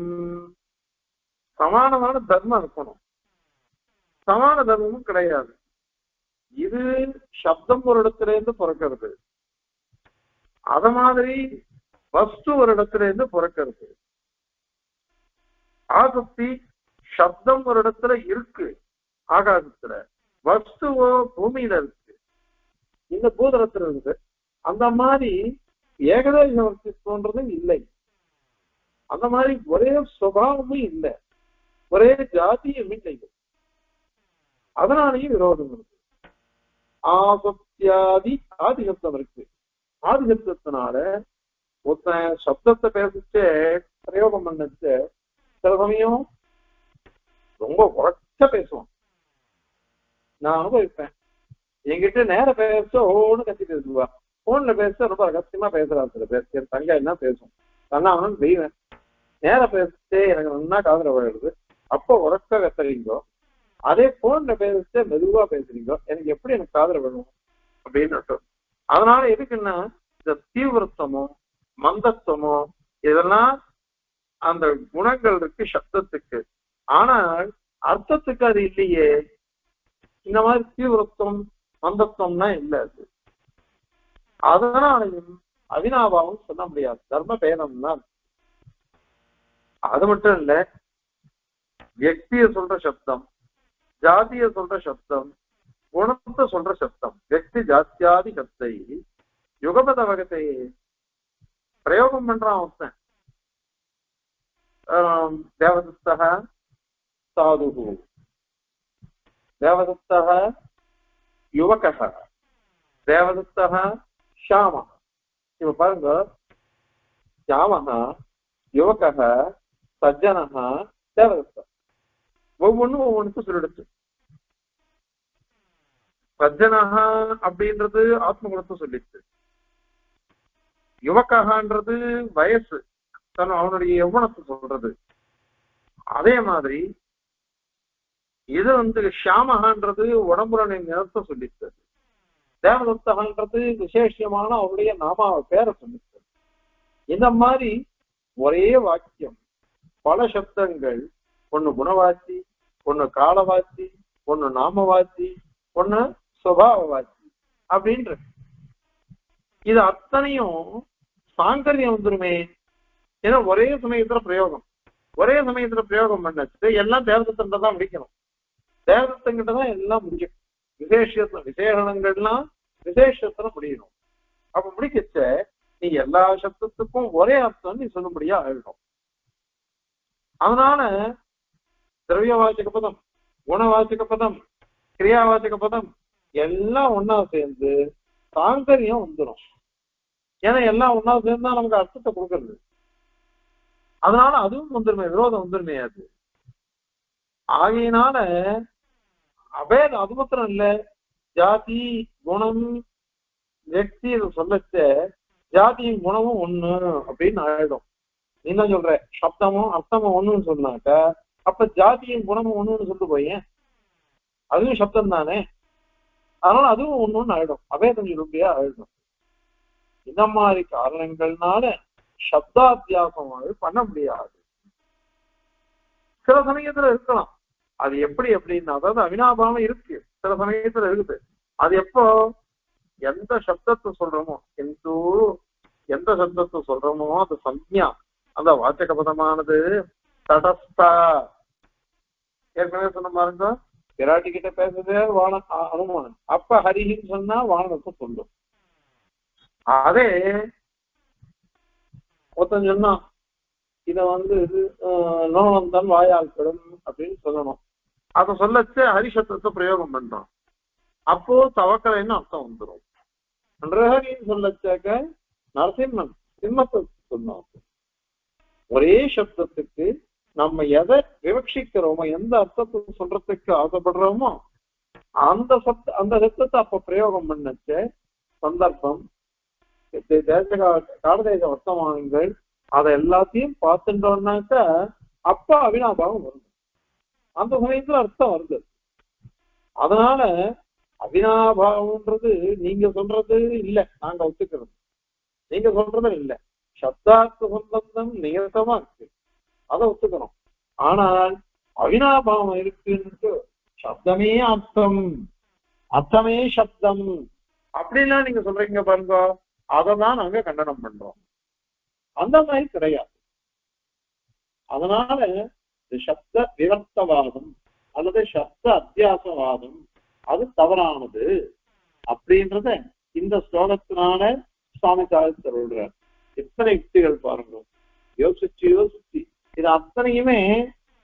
சமானமான தர்மம் இருக்கணும், சமான தர்மமும் கிடையாது. இது சப்தம் ஒரு இடத்துல இருந்து பிறக்கிறது, அத மாதிரி வஸ்து ஒரு இடத்துல இருந்து பிறக்கிறது. ஆசக்தி சப்தம் ஒரு இடத்துல இருக்கு ஆகாசத்துல, வஸ்துவோ பூமியில இருக்கு, இந்த பூதளத்துல இருக்கு. அந்த மாதிரி ஏகதேச வஸ்துன்றது இல்லை, அந்த மாதிரி ஒரே சுபாவமும் இல்லை, ஒரே ஜாதியும் இல்லை. அதனாலேயும் விரோதம் இருக்கு. ஆசப்தியாதி ஆதிசப்தம் இருக்கு. ஆதிசப்தத்தினால ஒருத்தன் சப்தத்தை பேசிச்சு பிரயோகம் பண்ணச்சு சில சமயம் ரொம்ப உரச்ச பேசுவான். நான் அனுபவிப்பேன். என்கிட்ட நேர பேச ஓன்னு கத்திட்டு இருக்குவா, போன்ல பேச ரொம்ப ரகசியமா பேசுறா. சில பேர் என் தங்க என்ன பேசும், தன்னாவனும் தெய்வன். நேர பேசிட்டே எனக்கு நல்லா காதல விழுது, அப்போ உரக்க கத்துறீங்கோ. அதே போன்ல பேசிட்டு மெதுவா பேசுறீங்க, எனக்கு காதல விழும் அப்படின்னு. அதனால எதுக்குன்னா இந்த தீவிரத்தமோ மந்தத்துவமோ இதெல்லாம் அந்த குணங்கள் இருக்கு சப்தத்துக்கு, ஆனால் அர்த்தத்துக்கு அது இல்லையே. இந்த மாதிரி தீவிரத்துவம் மந்தத்துவம்னா இல்லை. அது அதனாலையும் அவினாபாவம் சொல்ல முடியாது, தர்ம பேதம் தான். அது மட்டும் இல்ல, வியக்திய சொல்ற சப்தம், ஜாதிய சொல்ற சப்தம், குணத்தை சொல்ற சப்தம், வியக்தி ஜாத்தியாதி சப்தை யுகபத வகத்தை பிரயோகம் பண்றான் ஒருத்தன். தேவதத்தக சாதுகு, தேவதத்தக யுவகக, தேவதத்தக ஷாம. இப்ப பாருங்க, ஷாமக, யுவகக, சஜ்ஜனக, தேவதத்த, ஒவ்வொன்றும் ஒவ்வொன்றுக்கும் சொல்லிடுச்சு. சஜ்ஜனக அப்படின்றது ஆத்ம குணத்தை சொல்லிச்சு, யுவகன்றது வயசு அவனுடைய யௌவனத்தை சொல்றது. அதே மாதிரி இது ஷியாமகன்றது உடம்புல நிறத்தை சொல்லிச்சு, தேவதத்தகன்றது விசேஷமான அவருடைய நாமாவை பேரை சொல்லிச்சு. இந்த மாதிரி ஒரே வாக்கியம் பல சப்தங்கள், ஒண்ணு குணவாச்சி, ஒண்ணு காலவாச்சி, ஒண்ணு நாமவாச்சி, ஒண்ணு சுபாவவாச்சி அப்படின்ற இது அத்தனையும் சாங்கரியம் வந்துருமே. ஏன்னா ஒரே சமயத்துல பிரயோகம், ஒரே சமயத்துல பிரயோகம் பண்ணது எல்லாம் தேவதத்தன் தான் முடிக்கணும், தேவதத்தங்கிட்ட தான் எல்லாம் முடியும். விசேஷணங்கள்லாம் விசேஷத்துல முடியணும். அப்ப முடிக்கச்ச நீ எல்லா சப்தத்துக்கும் ஒரே அர்த்தம் நீ சொல்லும்படியா ஆயிடும். அதனால திரவியவாச்சக பதம், குணவாச்சக பதம், கிரியாவாச்சக பதம் எல்லாம் ஒன்னா சேர்ந்து சாங்கரியம் வந்துடும். ஏன்னா எல்லாம் ஒன்னா சேர்ந்தா நமக்கு அர்த்தத்தை கொடுக்கறது. அதனால அதுவும் வந்துருமே, விரோதம் வந்துருமே. அது ஆகையினால அபேதம் அது மாத்திரம் இல்ல, ஜாதி குணம் வியக்தி சொல்லச்ச ஜாதியும் குணமும் ஒண்ணு அப்படின்னு ஆயிடும். நீ என்ன சொல்ற, சப்தமும் அர்த்தமும் ஒண்ணுன்னு சொன்னாக்க அப்ப ஜாதியும் குணமும் ஒண்ணுன்னு சொல்லிட்டு போய் அதுவும் சப்தம் தானே. அதனால அதுவும் ஒண்ணுன்னு ஆயிடும், அபேதம் இருப்பையா ஆயிடும். இந்த மாதிரி காரணங்கள்னால சப்தாத்தியாசம் பண்ண முடியாது. சில சமயத்துல இருக்கலாம், அது எப்படி அப்படின்னா, அதாவது அவினாபாவம் இருக்கு, சில சமயத்துல இருக்குது. அது எப்போ எந்த சப்தத்தை சொல்றோமோ எந்த சப்தத்தை சொல்றோமோ அது சம்யா, அந்த வாச்சக பதமானது தடஸ்தா. ஏற்கனவே சொன்ன பாருங்க, விராட்டி கிட்ட பேசுறது அனுமானம், அப்ப ஹரிஹின்னு சொன்னா வானத்தை சொல்லும். அதே ஒருத்தன் சொன்னா இத நோனந்தான் வாயாள்படும் அப்படின்னு சொல்லணும். அத சொல்லச்சு ஹரிசப்தத்தை பிரயோகம் பண்றோம், அப்போ தவக்கலைன்னு அர்த்தம் வந்துடும். ஹரின்னு சொல்லச்சாக்க நரசிம்மன் சிம்மத்தை சொன்னோம். ஒரே சப்தத்துக்கு நம்ம எதை விவக்ஷிக்கிறோமோ, எந்த அர்த்தத்தை சொல்றதுக்கு ஆசைப்படுறோமோ அந்த சப்தத்தை அப்ப பிரயோகம் பண்ணச்ச சந்தர்ப்பம், காடதேச வர்த்தமானங்கள் அதை எல்லாத்தையும் பார்த்துட்டோம்னாக்க அப்ப அவினாபாவம் வருது. அந்த சமயத்துல அர்த்தம் வருது. அதனால அவினாபாவம்ன்றது நீங்க சொல்றது இல்ல, நாங்க ஒத்துக்கிறது. நீங்க சொல்றது இல்ல, சப்தார்த்த சம்பந்தம் நியதமா இருக்கு, அதை ஒத்துக்கணும். ஆனால் அவினாபாவம் இருக்குன்னு சப்தமே அர்த்தம், அர்த்தமே சப்தம் அப்படின்லாம் நீங்க சொல்றீங்க பாருங்க, அதைதான் நாங்க கண்டனம் பண்றோம். அந்த மாதிரி கிடையாது. அதனால சப்த விவர்த்தவாதம் அல்லது சப்த அத்தியாசவாதம் அது தவறானது அப்படின்றத இந்த ஸ்லோகத்தினால சுவாமி சாதித்தர் சொல்றார். எத்தனை யுக்திகள் பாருங்க, யோசிச்சு இது அத்தனையுமே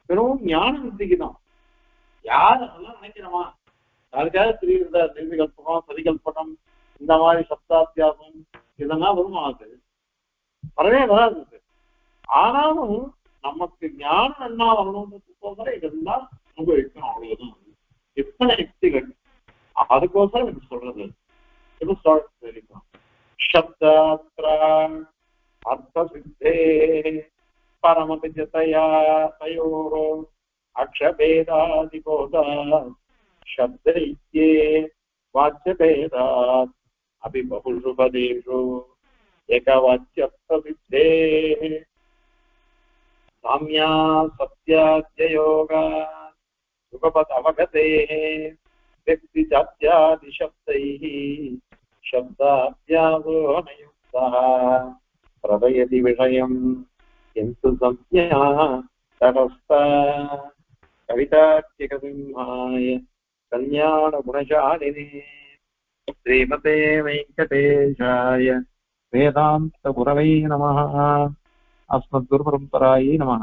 வெறும் ஞான வித்திக்கு தான். யார் அதெல்லாம் நினைக்கிறோமா, யாருக்காவது தெரியுறதா நிர்விகல்பம் சரிகல்பனம் இந்த மாதிரி சப்தாத்தியாசம் இதெல்லாம் வருமானது வரவே வராது. ஆனாலும் நமக்கு ஞானம் என்ன வரணும்ன்றதுக்கோசரம் இதெல்லாம் அனுபவிக்கணும், அவ்வளவுதான். எத்தனை யுக்திகள் அதுக்கோசரம் இது சொல்றது. தெரியும் சப்தாத்ரா அர்த்த சித்தே பரமபிஜதயா தயோரோ அக்ஷபேதாதிபோதா சப்தைத்யே வாச்யபேதாத் அபி பகுஷுபதேஷு ஏகவாச்ய பிரசித்தே சாம்யா சத்யாத்யயோகா சுகபத் அவகதேஹ व्यक्ति जात्यादि शब्दैः शब्दाभ्यासो नयुक्तः प्रदयति विषयं किन्तु संज्ञा तटस्थ कवितार्किकसिंहाय कल्याणगुणशालिने श्रीमते वेङ्कटेशाय वेदान्तगुरवे नमः. अस्मद्गुरुपरम्परायै नमः.